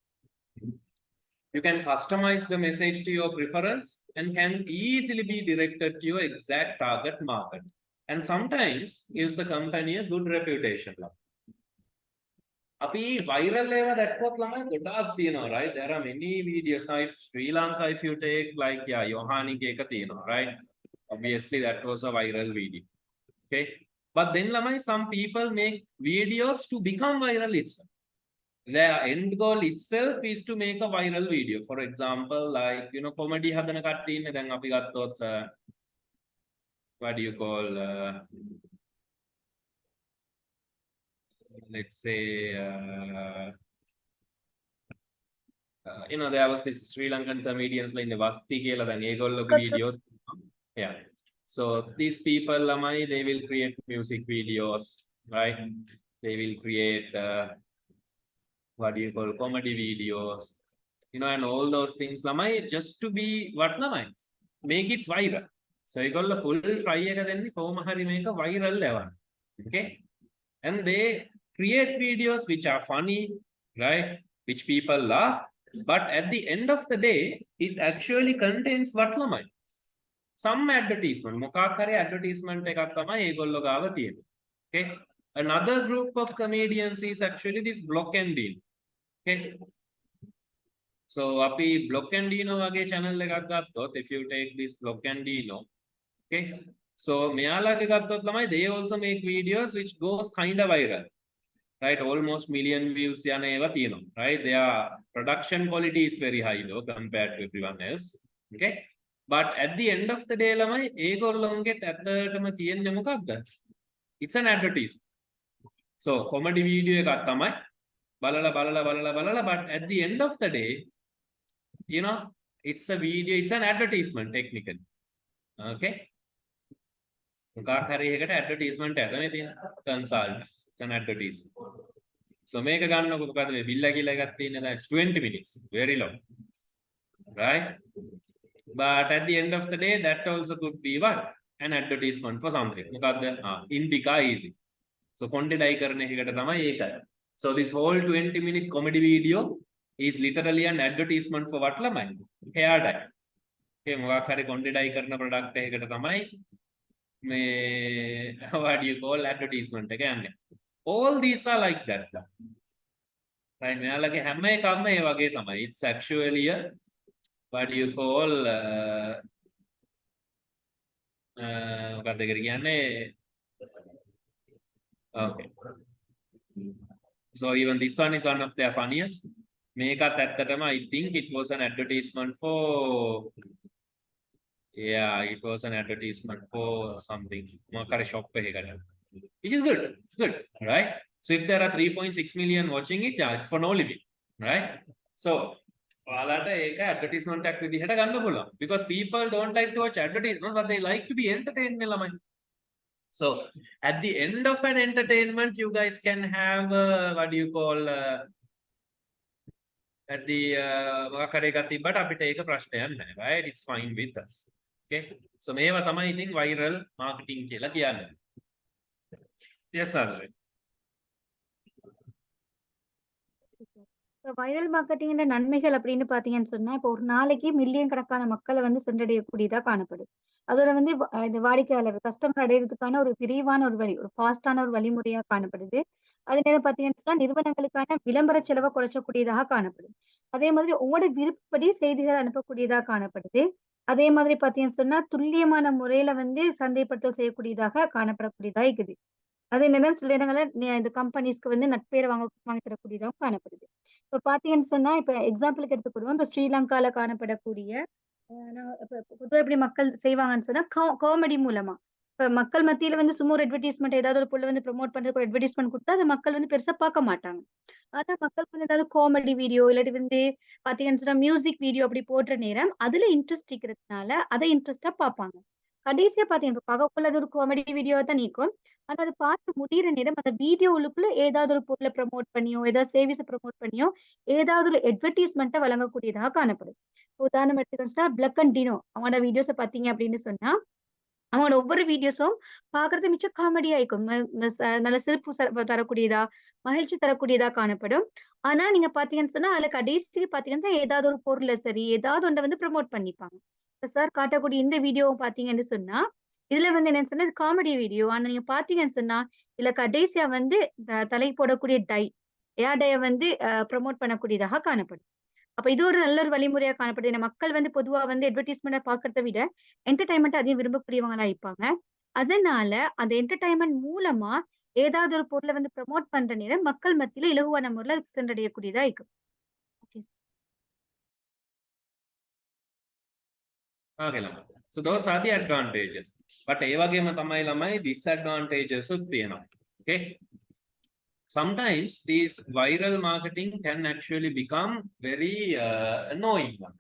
S1: You can customize the message to your preference and can easily be directed to your exact target market. And sometimes gives the company a good reputation. අපි viral ඒවා දැක්කොත් ළමයි ගොඩාක් තියෙනවා, right? There are many videos now. If Sri Lanka, if you take like Yohani එක තියෙනවා, right? Obviously that was a viral video. Okay, but then ළමයි some people make videos to become viral itself. Their end goal itself is to make a viral video. For example, like comedy හදන කට්ටිය ඉන්නේ දැන් අපි ගත්තොත් what do you call let's say there was this Sri Lankan comedians like the Vasti කියලා දැන් ඒගොල්ලෝගේ videos. Yeah. So these people lamai, they will create music videos, right? They will create what do you call comedy videos, and all those things lamai just to be what lamai make it viral. So ඒගොල්ලෝ full try එක දෙන්නේ කොහොම හරි මේක viral level. Okay? And they create videos which are funny, right? Which people laugh. But at the end of the day, it actually contains what lamai? Some advertisement. මොකක් හරි advertisement එකක් තමයි ඒගොල්ලෝ ගාව තියෙන්නේ. Okay? Another group of comedians is actually this Block and Deal. Okay? So අපි Block and Dino වගේ channel එකක් ගත්තොත්, if you take this Block and Dino, okay? So මෙයාලගේ ගත්තොත් ළමයි, they also make videos which goes kind of viral. Right, almost million views යන ඒවා තියෙනවා, right? Their production quality is very high though compared to everyone else. Okay, but at the end of the day ළමයි ඒගොල්ලොන්ගේ ඇත්තටම තියෙන්නේ මොකක්ද? It's an advertisement. So comedy video එකක් තමයි බලලා but at the end of the day you know it's a video, it's an advertisement technically. Okay, මොකක් හරි එකට advertisement එකනේ තියෙන consult, it's an advertisement. So මේක ගන්නකො මොකද මේ බිල්ල කියලා එකක් තියෙන දැන් 20 minutes, very long, right? But at the end of the day that also could be what? An advertisement for something. මොකද්ද? Indica easy. So කොණ්ඩේ ඩයි කරන එකට තමයි ඒකයි. So this whole 20-minute comedy video is literally an advertisement for what ළමයි? Hair dye. Okay, මොකක් හරි කොණ්ඩේ ඩයි කරන product එකකට තමයි මේ what do you call advertisement එක යන්නේ. All these are like that. Right, මෙයාලගේ හැම එකක්ම ඒ වගේ තමයි. It's actually a what do you call මොකක්ද කියන්නේ? Okay. So even this one is one of their funniest. මේකත් ඇත්තටම I think it was an advertisement for, yeah, it was an advertisement for something. මොකක් හරි shop එකකට. Which is good. Good, right? So if there are 3.6 million watching it, yeah, it's for no living, right? So ඔයාලට ඒක advertisement එකක් විදිහට ගන්න පුළුවන්. Because people don't like to watch advertisement, but they like to be entertained ළමයි. So at the end of an entertainment, you guys can have what do you call at the මොකක් හරි එකක් තිබ්බට අපිට ඒක ප්‍රශ්නයක් නැහැ, right? It's fine with us. Okay, so මේවා තමයි ඉතින් viral marketing කියලා කියන්නේ. Yes sir.
S2: வைரல் மார்க்கெட்டிங் நன்மைகள் அப்படின்னு பாத்தீங்கன்னு சொன்னா இப்போ ஒரு நாளைக்கு மில்லியன் கணக்கான மக்களை வந்து சென்றடையக்கூடியதா காணப்படும். அதோட வந்து இந்த வாடிக்கையாளர் கஸ்டமர் அடையிறதுக்கான ஒரு விரைவான ஒரு வழி, ஒரு ஃபாஸ்டான ஒரு வழிமுறையா காணப்படுது. அதே நேரம் பாத்தீங்கன்னு சொன்னா நிறுவனங்களுக்கான விளம்பர செலவை குறைச்சக்கூடியதாக காணப்படும். அதே மாதிரி உங்களோட விருப்பப்படி செய்திகள் அனுப்பக்கூடியதா காணப்படுது. அதே மாதிரி பாத்தீங்கன்னு சொன்னா துல்லியமான முறையில வந்து சந்தைப்படுத்தல் செய்யக்கூடியதாக காணப்படக்கூடியதா இருக்குது. அதே நேரம் சில இடங்கள்ல இந்த கம்பெனிஸ்க்கு வந்து நட்பெயரை வாங்கி தரக்கூடியதாகவும் காணப்படுது. இப்ப பாத்தீங்கன்னு சொன்னா இப்ப எக்ஸாம்பிளுக்கு எடுத்துக்கிடுவோம். இப்ப ஸ்ரீலங்கால காணப்படக்கூடிய இப்ப பொதுவா எப்படி மக்கள் செய்வாங்கன்னு சொன்னா காமெடி மூலமா இப்ப மக்கள் மத்தியில வந்து சும்மா ஒரு அட்வர்டைஸ்மெண்ட் ஏதாவது ஒரு பொருளை வந்து ப்ரொமோட் பண்றதுக்கு ஒரு அட்வர்டைஸ்மெண்ட் கொடுத்தா அதை மக்கள் வந்து பெருசா பார்க்க மாட்டாங்க. ஆனா மக்களுக்கு வந்து ஏதாவது காமெடி வீடியோ இல்லாட்டி வந்து பாத்தீங்கன்னு சொன்னா மியூசிக் வீடியோ அப்படி போடுற நேரம் அதுல இன்ட்ரெஸ்ட் இருக்கிறதுனால அதை இன்ட்ரெஸ்டா பார்ப்பாங்க. கடைசியா பாத்தீங்கன்னா பகக்குள்ள அது ஒரு காமெடி வீடியோவா தான் நீக்கும். ஆனா அது பார்த்து முடியிற நேரம் அந்த வீடியோவுக்குள்ள ஏதாவது ஒரு பொருளை ப்ரமோட் பண்ணியோ ஏதாவது சர்வீஸை ப்ரமோட் பண்ணியோ ஏதாவது ஒரு அட்வர்டைஸ்மெண்ட்டை வழங்கக்கூடியதாக காணப்படும். உதாரணம் எடுத்துக்கிட்டோம்னா பிளக் அண்ட் டினோ அவனோட வீடியோஸை பாத்தீங்க அப்படின்னு சொன்னா அவனோட ஒவ்வொரு வீடியோஸும் பாக்குறது மிச்சம் காமெடியா இருக்கும். நல்ல சிரிப்பு தரக்கூடியதா மகிழ்ச்சி தரக்கூடியதா காணப்படும். ஆனா நீங்க பாத்தீங்கன்னு சொன்னா அதுல கடைசிக்கு பாத்தீங்கன்னா ஏதாவது ஒரு பொருளை சரி ஏதாவது ஒன்றை வந்து ப்ரமோட் பண்ணிப்பாங்க. சார் காட்டக்கூடிய இந்த வீடியோவும் பாத்தீங்கன்னு சொன்னா இதுல வந்து என்னன்னு சொன்னா இது காமெடி வீடியோ. ஆனா நீங்க பாத்தீங்கன்னு சொன்னா இதுல கடைசியா வந்து தலை போடக்கூடிய ஏர் டைய வந்து ப்ரமோட் பண்ணக்கூடியதாக காணப்படும். அப்ப இது ஒரு நல்ல ஒரு வழிமுறையா காணப்படுது. ஏன்னா மக்கள் வந்து பொதுவா வந்து அட்வர்டைஸ்மெண்ட்டை பாக்குறத விட என்டர்டைன்மெண்ட் அதிகம் விரும்பக்கூடியவங்களா இருப்பாங்க. அதனால அந்த என்டர்டைன்மெண்ட் மூலமா ஏதாவது ஒரு பொருளை வந்து ப்ரமோட் பண்ற நேரம் மக்கள் மத்தியில இலகுவான முறையில அதுக்கு சென்றடையக்கூடியதா இருக்கும்.
S1: So those are the advantages. But ඒ වගේම තමයි ළමයි disadvantages උත් තියෙනවා. Okay. Sometimes these viral marketing can actually become very annoying one.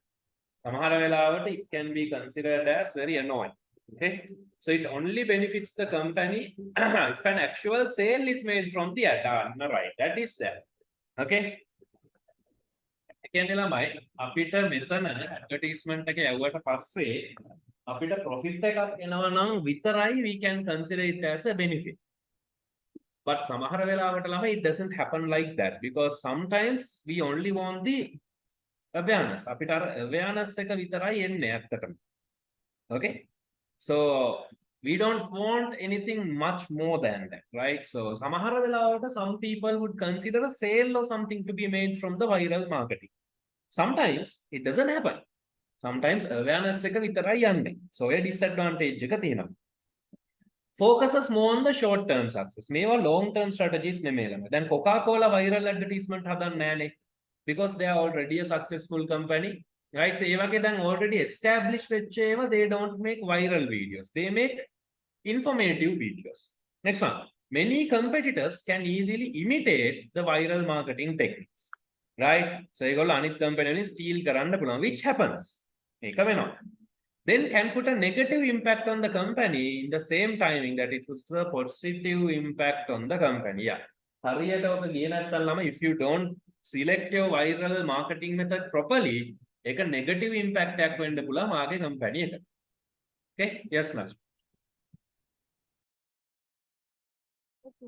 S1: සමහර වෙලාවට it can be considered as very annoying. Okay. So it only benefits the company if an actual sale is made from the ad. Right. That is there. Okay. කියන්නේ ළමයි අපිට මෙතන advertisement එක යවුවට පස්සේ අපිට profit එකක් එනවා නම් විතරයි we can consider it as a benefit. But සමහර වෙලාවට ළමයි it doesn't happen like that because sometimes we only want the awareness. අපිට අර awareness එක විතරයි එන්නේ ඇත්තටම. Okay. So we don't want anything much more than that, right? So සමහර වෙලාවට some people would consider a sale or something to be made from the viral marketing. Sometimes it doesn't happen. Sometimes awareness එක විතරයි යන්නේ. So a disadvantage එක තියෙනවා. Focuses more on the short term success. මේවා long term strategies නෙමෙයි ළමයි. දැන් Coca-Cola viral advertisement හදන්නේ නැහනේ. Because they are already a successful company. right? So ඒවගේ දැන් already established වෙච්ච ඒවා they don't make viral videos, they make informative videos. Next one, many competitors can easily imitate the viral marketing techniques, right? So ඒගොල්ලෝ අනිත් company වලින් steal කරන්න පුළුවන්, which happens, මේක වෙනවා. Then can put a negative impact on the company in the same timing that it puts a positive impact on the company. Yeah. හරියට ඔබ ගියේ නැත්නම් ළම if you don't select your viral marketing method properly, ඒක negative impact එකක් වෙන්න පුළුවන් මාගේ company එකට. Okay? Yes, Naj.
S2: ஓகே.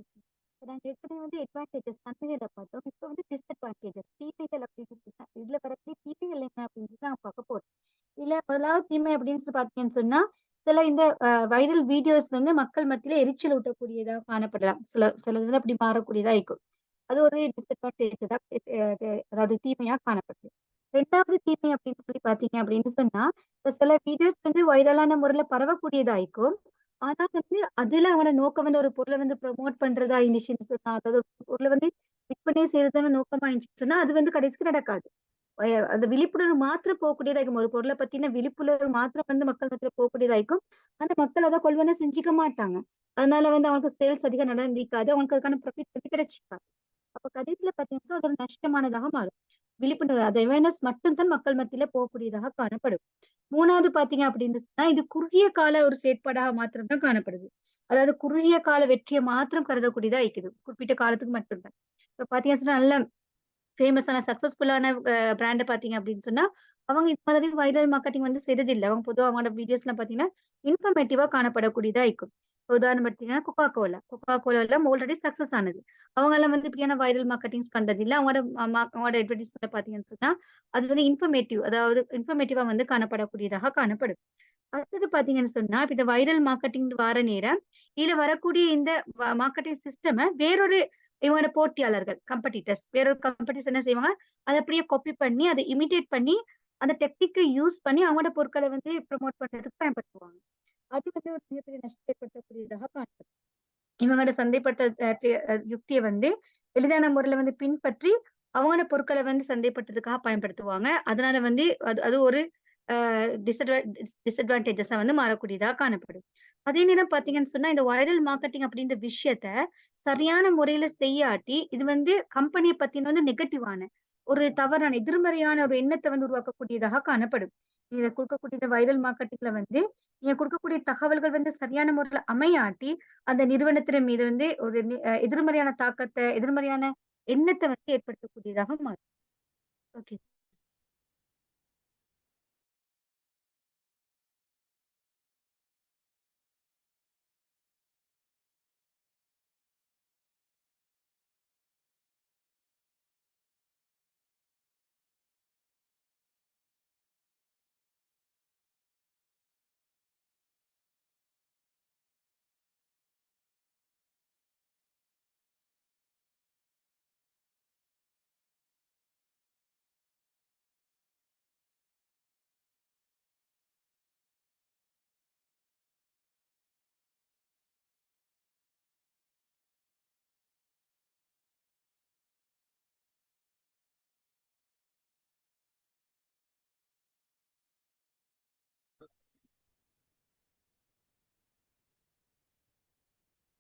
S2: நாங்க ஏற்கனவே வந்து அட்வான்டேஜஸ் நன்மைகளை பார்த்தோம். இப்போ வந்து டிஸ்அட்வான்டேஜஸ் தீமைகள் அப்படின்னு இதுல வரக்கூடிய தீமைகள் என்ன அப்படின்னு சொல்லி நாங்க பார்க்க போறோம். இல்ல முதலாவது தீமை அப்படின்னு சொல்லி பாத்தீங்கன்னு சொன்னா சில இந்த வைரல் வீடியோஸ் வந்து மக்கள் மத்தியில எரிச்சல் ஊட்டக்கூடியதா காணப்படலாம். சிலது வந்து அப்படி மாறக்கூடியதா இருக்கும். அது ஒரு டிஸ்அட்வான்டேஜ் தான், அதாவது தீமையா காணப்படுது. ரெண்டாவது தீமை அப்படின்னு சொல்லி பாத்தீங்க அப்படின்னு சொன்னா இப்ப சில வீடியோஸ் வந்து வைரலான முறையில பரவக்கூடியதா இருக்கும். ஆனா வந்து அதுல அவன நோக்கம் வந்து ஒரு பொருளை வந்து ப்ரொமோட் பண்றதா இருந்துச்சுன்னு சொன்னா, அதாவது ஒரு பொருளை வந்து விற்பனை செய்யறதான நோக்கமா இருந்துச்சுன்னு சொன்னா அது வந்து கடைசிக்கு நடக்காது. அந்த விழிப்புணர்வு மாத்திரம் போகக்கூடியதா இருக்கும். ஒரு பொருளை பத்தின விழிப்புணர்வு மாத்திரம் வந்து மக்கள் மத்தியில போகக்கூடியதா இருக்கும். ஆனா மக்கள் அதை கொள்வன செஞ்சுக்க மாட்டாங்க. அதனால வந்து அவனுக்கு சேல்ஸ் அதிகம் நடந்திருக்காது, அவனுக்கு அதுக்கான ப்ராஃபிட் வந்து கிடைச்சிருக்காது. அப்ப கடைசியில பாத்தீங்கன்னா அது ஒரு நஷ்டமானதாக மாறும். விழிப்புணர்வு அது அவேர்னஸ் மட்டும்தான் மக்கள் மத்தியில போகக்கூடியதாக காணப்படும். மூணாவது பாத்தீங்க அப்படின்னு சொன்னா இது குறுகிய கால ஒரு செயற்பாடாக மாத்திரம் தான் காணப்படுது. அதாவது குறுகிய கால வெற்றியை மாத்திரம் கருதக்கூடியதா இருக்குது, குறிப்பிட்ட காலத்துக்கு மட்டும்தான். இப்ப பாத்தீங்கன்னா சொன்னா நல்ல ஃபேமஸான சக்சஸ்ஃபுல்லான பிராண்ட பாத்தீங்க அப்படின்னு சொன்னா அவங்க இந்த மாதிரி வைரல் மார்க்கெட்டிங் வந்து செய்ததில்லை. அவங்க பொதுவா அவங்களோட வீடியோஸ் எல்லாம் பாத்தீங்கன்னா இன்ஃபர்மேட்டிவா காணப்படக்கூடியதா இருக்கும். உதாரணம் பார்த்தீங்கன்னா கொக்கா கோலா ஆல்ரெடி சக்சஸ் ஆனது. அவங்க எல்லாம் வந்து இப்படியான வைரல் மார்க்கெட்டிங்ஸ் பண்றது இல்ல. அவங்களோட அட்வர்டைஸ்மெண்ட் பாத்தீங்கன்னு சொன்னா அது வந்து இன்ஃபர்மேட்டிவ், அதாவது இன்ஃபர்மேட்டிவா வந்து காணப்படக்கூடியதாக காணப்படும். அடுத்தது பாத்தீங்கன்னு சொன்னா இப்ப இந்த வைரல் மார்க்கெட்டிங் வார நேரம் இதுல வரக்கூடிய இந்த மார்க்கெட்டிங் சிஸ்டம் வேறொரு இவங்களோட போட்டியாளர்கள் கம்பெடிட்டர்ஸ் வேறொரு கம்பெனிஸ் என்ன செய்வாங்க, அதை அப்படியே காப்பி பண்ணி அதை இமிடேட் பண்ணி அந்த டெக்னிக்கை யூஸ் பண்ணி அவங்களோட பொருட்களை வந்து ப்ரொமோட் பண்றதுக்கு பயன்படுத்துவாங்க. அது வந்து ஒரு மிகப்பெரிய நஷ்டத்தை ஏற்படுத்தக்கூடியதாக காணப்படும். இவங்களோட சந்தைப்படுத்த யுக்தியை வந்து எளிதான முறையில வந்து பின்பற்றி அவங்களோட பொருட்களை வந்து சந்தைப்படுத்துறதுக்காக பயன்படுத்துவாங்க. அதனால வந்து அது அது ஒரு டிஸ்அட்வான்டேஜஸா வந்து மாறக்கூடியதா காணப்படும். அதே நேரம் பாத்தீங்கன்னு சொன்னா இந்த வைரல் மார்க்கெட்டிங் அப்படின்ற விஷயத்த சரியான முறையில செய்யாட்டி இது வந்து கம்பெனியை பத்தின வந்து நெகட்டிவான ஒரு தவறான எதிர்மறையான ஒரு எண்ணத்தை வந்து உருவாக்கக்கூடியதாக காணப்படும். இத கொடுக்கக்கூடிய வைரல் மார்க்கெட்டிங்ல வந்து நீங்க கொடுக்கக்கூடிய தகவல்கள் வந்து சரியான முறையில அமையாட்டி அந்த நிறுவனத்தின் மீது வந்து ஒரு எதிர்மறையான தாக்கத்தை, எதிர்மறையான எண்ணத்தை வந்து ஏற்படுத்தக்கூடியதாக மாறும். Okay.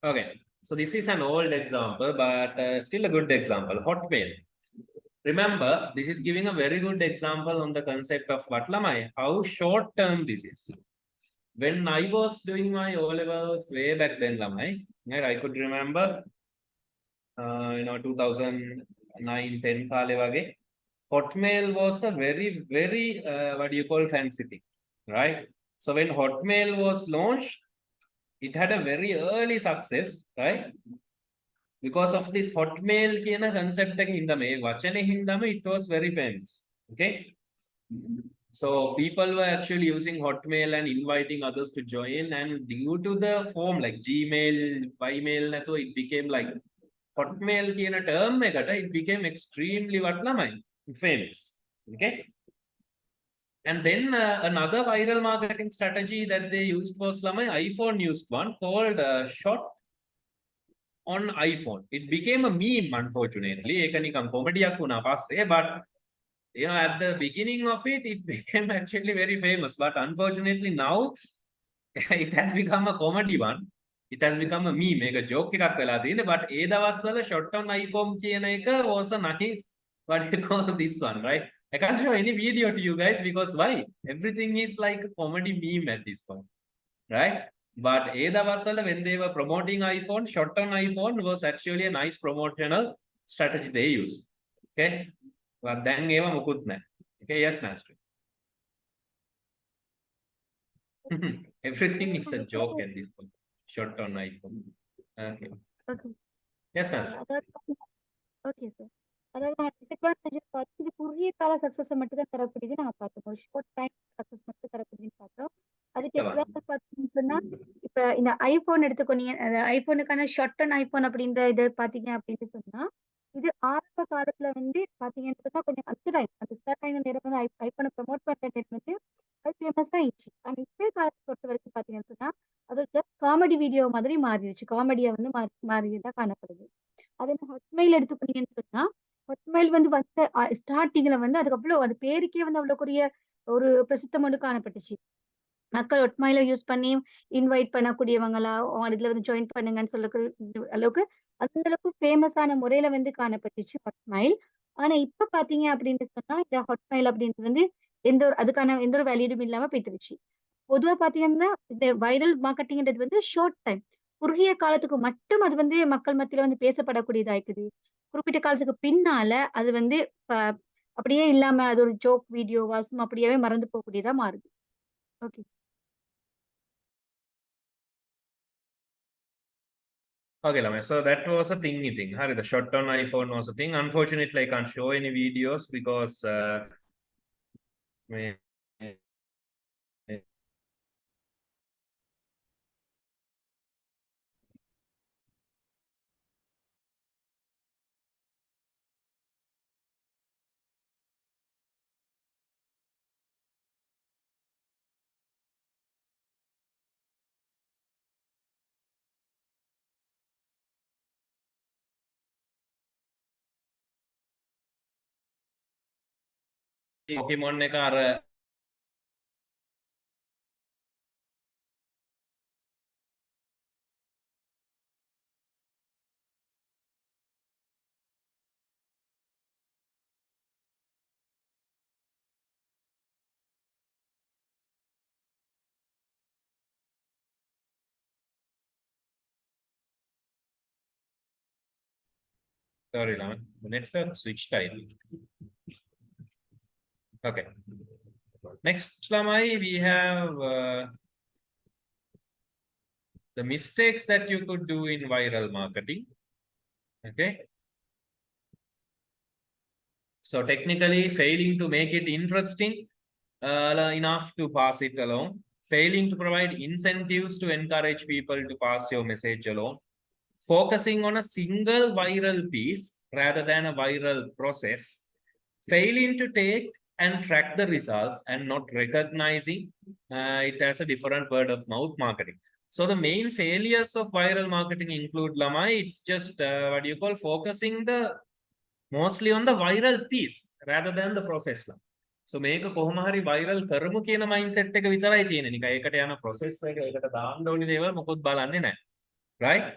S1: Okay, so this is an old example, but still a good example. Hotmail. Remember, this is giving a very good example on the concept of Vatlamai, how short term this is. When I was doing my O levels way back then, Lamai, right, I could remember, 2009-10 kale Hotmail was a very, very, what do you call, fancy thing, right? So when Hotmail was launched, it had a very early success, right? Because of this Hotmail කියන concept එක හින්දා මේ වචනේ හින්දාම it was very famous. Okay, so people were actually using Hotmail and inviting others to join, and due to the form like Gmail, Ymail නැතුව it became like Hotmail කියන term එකට it became extremely famous. Okay, and then another viral marketing strategy that they used was iPhone used one called short on iPhone. It became a meme, unfortunately. ඒක නිකන් කොමඩියක් වුණා පස්සේ, but you know, at the beginning of it, it became actually very famous, but unfortunately now it has become a comedy one. It has become a meme, එක joke එකක් වෙලා තියෙන්නේ. But ඒ දවස්වල shot on iPhone කියන එක was a nice, what you call this one, right? I can't show any video to you guys because why? Everything is like a comedy meme at this point, right? But ඒ දවස්වල when they were promoting iPhone, shot on iPhone was actually a nice promotional strategy they used. Okay? But දැන් ඒවා මුකුත් නැහැ. Okay, yes, Nastri. Everything is a joke at this point. Shot on iPhone. Okay.
S2: Okay.
S1: Yes, Nastri.
S2: அதாவது okay sir. அதாவது நான் disadvantage பார்த்து இது குறுகிய கால சக்சஸ் மட்டும் தான் தரக்கூடியது நாங்க பார்த்தோம். ஒரு ஷார்ட் டைம் சக்சஸ் மட்டும் தரக்கூடியதுன்னு பார்த்தோம். அதுக்கு எக்ஸாம்பிள் பார்த்தீங்கன்னு சொன்னா இப்ப இந்த ஐபோன் எடுத்துக்கொண்டீங்க, ஐபோனுக்கான ஷார்ட் அண்ட் ஐபோன் அப்படின்ற இதை பாத்தீங்க அப்படின்னு சொன்னா இது ஆரம்ப காலத்துல வந்து பாத்தீங்கன்னு சொன்னா கொஞ்சம் அந்த டைம் அந்த ஸ்டார்ட் ஆகின நேரம் வந்து ஐபோனை ப்ரமோட் பண்ற நேரம் வந்து அது ஃபேமஸ் ஆயிடுச்சு. ஆனா இப்பே காலத்தை பொறுத்த வரைக்கும் பாத்தீங்கன்னு சொன்னா அது ஜஸ்ட் காமெடி வீடியோ மாதிரி மாறிடுச்சு. காமெடியா வந்து மாறிதான் காணப்படுது. அதே மாதிரி ஹொட்மெயில் எடுத்துக்கிட்டீங்கன்னு சொன்னா ஹொட்மெயில் வந்து வந்த ஸ்டார்டிங்ல வந்து அதுக்கப்புறம் அது பேருக்கே வந்து அவ்வளவுக்குரிய ஒரு பிரசித்தம் ஒன்று காணப்பட்டுச்சு. மக்கள் ஹொட்மெயில யூஸ் பண்ணி இன்வைட் பண்ணக்கூடியவங்களா இதுல வந்து ஜாயின் பண்ணுங்கன்னு சொல்லக்கூடிய அளவுக்கு அந்த அளவுக்கு ஃபேமஸான முறையில வந்து காணப்பட்டுச்சு ஹொட்மெயில். ஆனா இப்ப பாத்தீங்க அப்படின்னு சொன்னா இந்த ஹொட்மெயில் அப்படின்றது வந்து அதுக்கான எந்த ஒரு வேல்யூடும் இல்லாம போயிட்டுருச்சு. பொதுவா பாத்தீங்கன்னா இந்த வைரல் மார்க்கெட்டிங்ன்றது வந்து ஷார்ட் டைம் குறுகிய காலத்துக்கு மட்டும் அது வந்து மக்கள் மத்தியில வந்து பேசப்படக்கூடியதா இருக்குது. குறிப்பிட்ட காலத்துக்கு பின்னால அது வந்து அப்படியே இல்லாம அது ஒரு ஜோக் வீடியோவா சும்மா அப்படியே மறந்து போகக்கூடியதா மாறுது. Okay.
S1: Okay, Lama. So that was a thingy thing. Hari, the shot on iPhone was a thing. Unfortunately, I can't show any videos because may- Pokemon එක අර sorry, Lama. The network switched type. Okay. Next, Lamai, we have the mistakes that you could do in viral marketing. Okay. So technically, failing to make it interesting enough to pass it along, failing to provide incentives to encourage people to pass your message along, focusing on a single viral piece rather than a viral process, failing to take and track the results and not recognizing it as a different word of mouth marketing. So the main failures of viral marketing include, Lamai, it's just what you call focusing mostly on the viral piece rather than the process. So මේක කොහොම හරි viral කරමු කියන mindset එක විතරයි තියෙන්නේ. නිකන් ඒකට යන process එක ඒකට දාන්න ඕනි දේවල් මොකොත් බලන්නේ නැහැ. Right?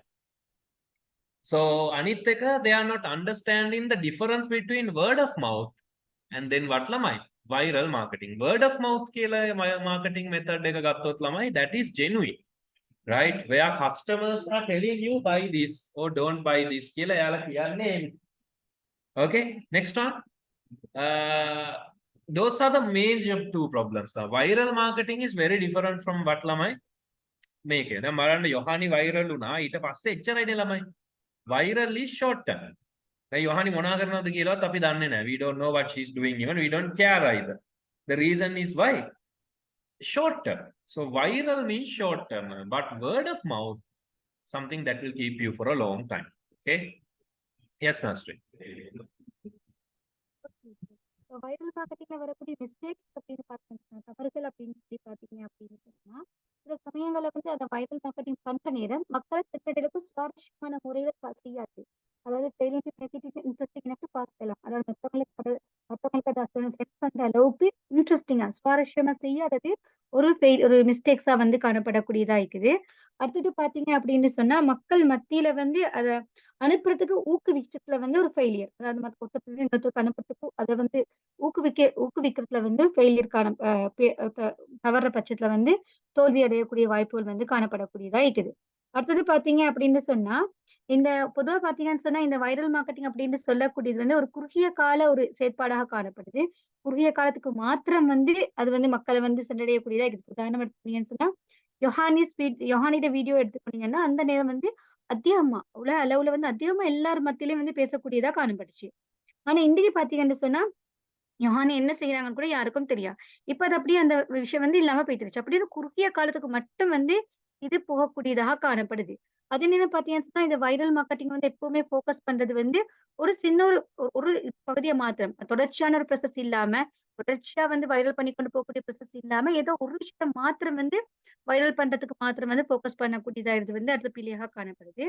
S1: So අනිත් එක they are not understanding the difference between word of mouth and then what ළමයි viral marketing. Word of mouth කියලා marketing method එක ගත්තොත් ළමයි that is genuine. Right? Where customers are telling you buy this or don't buy this කියලා එයාලා කියන්නේ. Okay, next one. Those are the major two problems. Now, viral marketing is very different from what lamai make. Now, බලන්න යොහානි viral වුණා ඊට පස්සේ එච්චරයිනේ ළමයි. Viral is short term. දැන් යොහානි මොනා කරනවද කියලාවත් අපි දන්නේ නැහැ. We don't know what she's doing even. We don't care either. The reason is why? Short term. So viral means short term, but word of mouth, something that will keep you for a long time. Okay. Yes, Nastri.
S2: Viral மார்க்கெட்டிங்ல வரக்கூடிய mistakes அப்படின்னு பார்த்தீங்கன்னா தவறுகள் அப்படின்னு சொல்லி பாத்தீங்க அப்படின்னு சொன்னா சில சமயங்கள்ல வந்து அந்த வைரல் மார்க்கெட்டிங் பண்ற நேரம் மக்களை திட்டங்களுக்கு சுவாரஸ்யமான முறையில செய்யாது. அதாவது failing to make it interesting enough to pass எல்லாம். அதாவது மத்தவங்களுக்கு அதை செட் பண்ற அளவுக்கு இன்ட்ரெஸ்டிங்கா சுவாரஸ்யமா செய்யாதது ஒரு மிஸ்டேக்ஸா வந்து காணப்படக்கூடியதா இருக்குது. அடுத்தது பாத்தீங்க அப்படின்னு சொன்னா மக்கள் மத்தியில வந்து அத அனுப்புறதுக்கு ஊக்குவிச்சதுல வந்து ஒரு ஃபெயிலியர். அதாவது ஒருத்தருக்கு இன்னொருத்தருக்கு அனுப்புறதுக்கு அதை வந்து ஊக்குவிக்கிறதுல வந்து ஃபெயிலியர் காண தவறுற பட்சத்துல வந்து தோல்வி அடையக்கூடிய வாய்ப்புகள் வந்து காணப்படக்கூடியதா இருக்குது. அடுத்தது பாத்தீங்க அப்படின்னு சொன்னா இந்த பொதுவா பார்த்தீங்கன்னு சொன்னா, இந்த வைரல் மார்க்கெட்டிங் அப்படின்னு சொல்லக்கூடியது வந்து ஒரு குறுகிய கால ஒரு செயற்பாடாக காணப்படுது. குறுகிய காலத்துக்கு மாத்திரம் வந்து அது வந்து மக்கள வந்து சென்றடையக்கூடியதா இருக்கு. உதாரணம் எடுத்துக்கிட்டீங்கன்னு சொன்னா, யோஹானிட வீடியோ எடுத்துக்கிட்டீங்கன்னா, அந்த நேரம் வந்து அதிகமா உலக அளவுல வந்து அதிகமா எல்லார் மத்தியிலயும் வந்து பேசக்கூடியதா காணப்பட்டுச்சு. ஆனா இன்றைக்கு பார்த்தீங்கன்னு சொன்னா, யோஹான் என்ன செய்றாங்கன்னு கூட யாருக்கும் தெரியாது. இப்ப அது அப்படியே அந்த விஷயம் வந்து இல்லாம போயிடுச்சு. அப்படியே குறுகிய காலத்துக்கு மட்டும் வந்து இது போகக்கூடியதாக காணப்படுது. அதே நேரம் பார்த்தீங்கன்னு சொன்னா, இந்த வைரல் மார்க்கெட்டிங் வந்து எப்பவுமே ஃபோக்கஸ் பண்றது வந்து ஒரு சின்ன ஒரு பகுதிய மாத்திரம். தொடர்ச்சியான ஒரு ப்ராசஸ் இல்லாம, தொடர்ச்சியா வந்து வைரல் பண்ணி கொண்டு போகக்கூடிய ப்ராசஸ் இல்லாம, ஏதோ ஒரு விஷயம் மாத்திரம் வந்து வைரல் பண்றதுக்கு மாத்திரம் வந்து ஃபோக்கஸ் பண்ணக்கூடியதா இது வந்து அடுத்த பிழையாக காணப்படுது.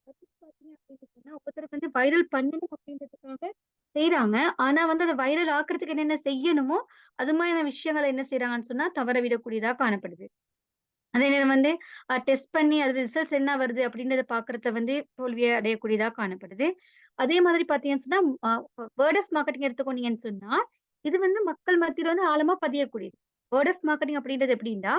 S2: அடுத்து பார்த்தீங்க அப்படின்னு சொன்னா, ஒருத்தர் வந்து வைரல் பண்ணணும் அப்படின்றதுக்காக செய்றாங்க. ஆனா வந்து அத வைரல் ஆக்குறதுக்கு என்னென்ன செய்யணுமோ, அது மாதிரியான விஷயங்கள என்ன செய்றாங்கன்னு சொன்னா, தவற விடக்கூடியதா காணப்படுது. அதே நேரம் வந்து டெஸ்ட் பண்ணி அது ரிசல்ட்ஸ் என்ன வருது அப்படின்றத பார்க்கறத வந்து தோல்விய அடையக்கூடியதா காணப்படுது. அதே மாதிரி பார்த்தீங்கன்னு சொன்னா, வேர்ட் ஆஃப் மார்க்கெட்டிங் எடுத்துக்கோனீங்கன்னு சொன்னா, இது வந்து மக்கள் மத்தியில வந்து ஆழமா பதியக்கூடியது. வேர்ட் ஆஃப் மார்க்கெட்டிங் அப்படின்றது எப்படின்னா,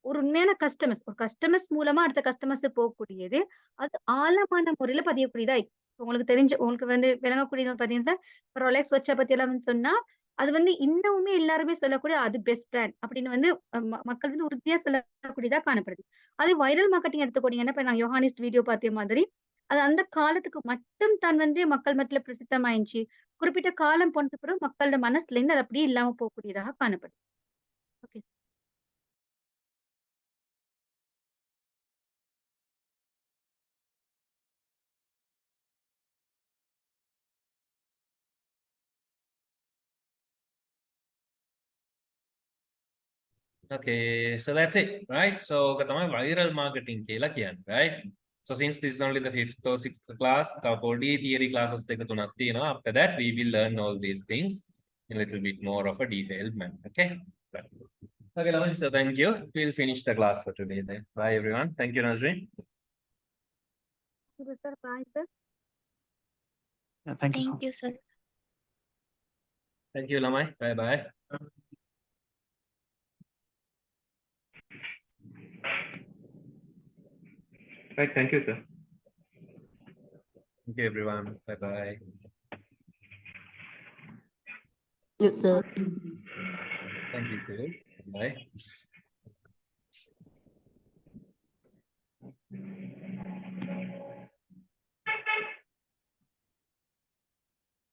S2: ஒரு உண்மையான கஸ்டமர்ஸ் மூலமா அடுத்த கஸ்டமர்ஸ் போகக்கூடியது. அது ஆழமான முறையில பதியக்கூடியதா உங்களுக்கு வந்து விளங்கக்கூடியது பார்த்தீங்கன்னா, ரொலெக்ஸ் வாட்ச பத்தியெல்லாம் வந்து சொன்னா, அது வந்து இன்னமுமே எல்லாருமே சொல்லக்கூடிய அது பெஸ்ட் பிராண்ட் அப்படின்னு வந்து மக்கள் வந்து உறுதியா சொல்லக்கூடியதா காணப்படுது. அதே வைரல் மார்க்கெட்டிங் எடுத்துக்கிட்டீங்கன்னா, இப்ப நான் யோஹானிஸ்ட் வீடியோ பார்த்த மாதிரி, அது அந்த காலத்துக்கு மட்டும் தான் வந்து மக்கள் மத்தியில பிரசித்தமாயிருச்சு. குறிப்பிட்ட காலம் போனதுக்கு பிறகு மக்களோட மனசுல இருந்து அது அப்படியே இல்லாம போகக்கூடியதாக காணப்படுது. Okay.
S1: Okay, so that's it, right? So katama viral marketing kela kiyan, right? So since this is only the 5th or 6th class, the body theory classes you know, after that we will learn all these things in a little bit more of a detailed manner. Okay. Right. Okay, Lavan, so thank you. We'll finish the class for today then. Bye everyone. Thank you, Nazreen.
S2: Sir, bye, sir.
S3: Yeah, thank you so
S4: Thank
S3: much.
S4: you, sir.
S1: Thank you, Lamai. Bye bye.
S5: Right, thank you, sir.
S1: Thank you, everyone. Bye bye.
S6: Yes, sir.
S1: Thank you too. Bye.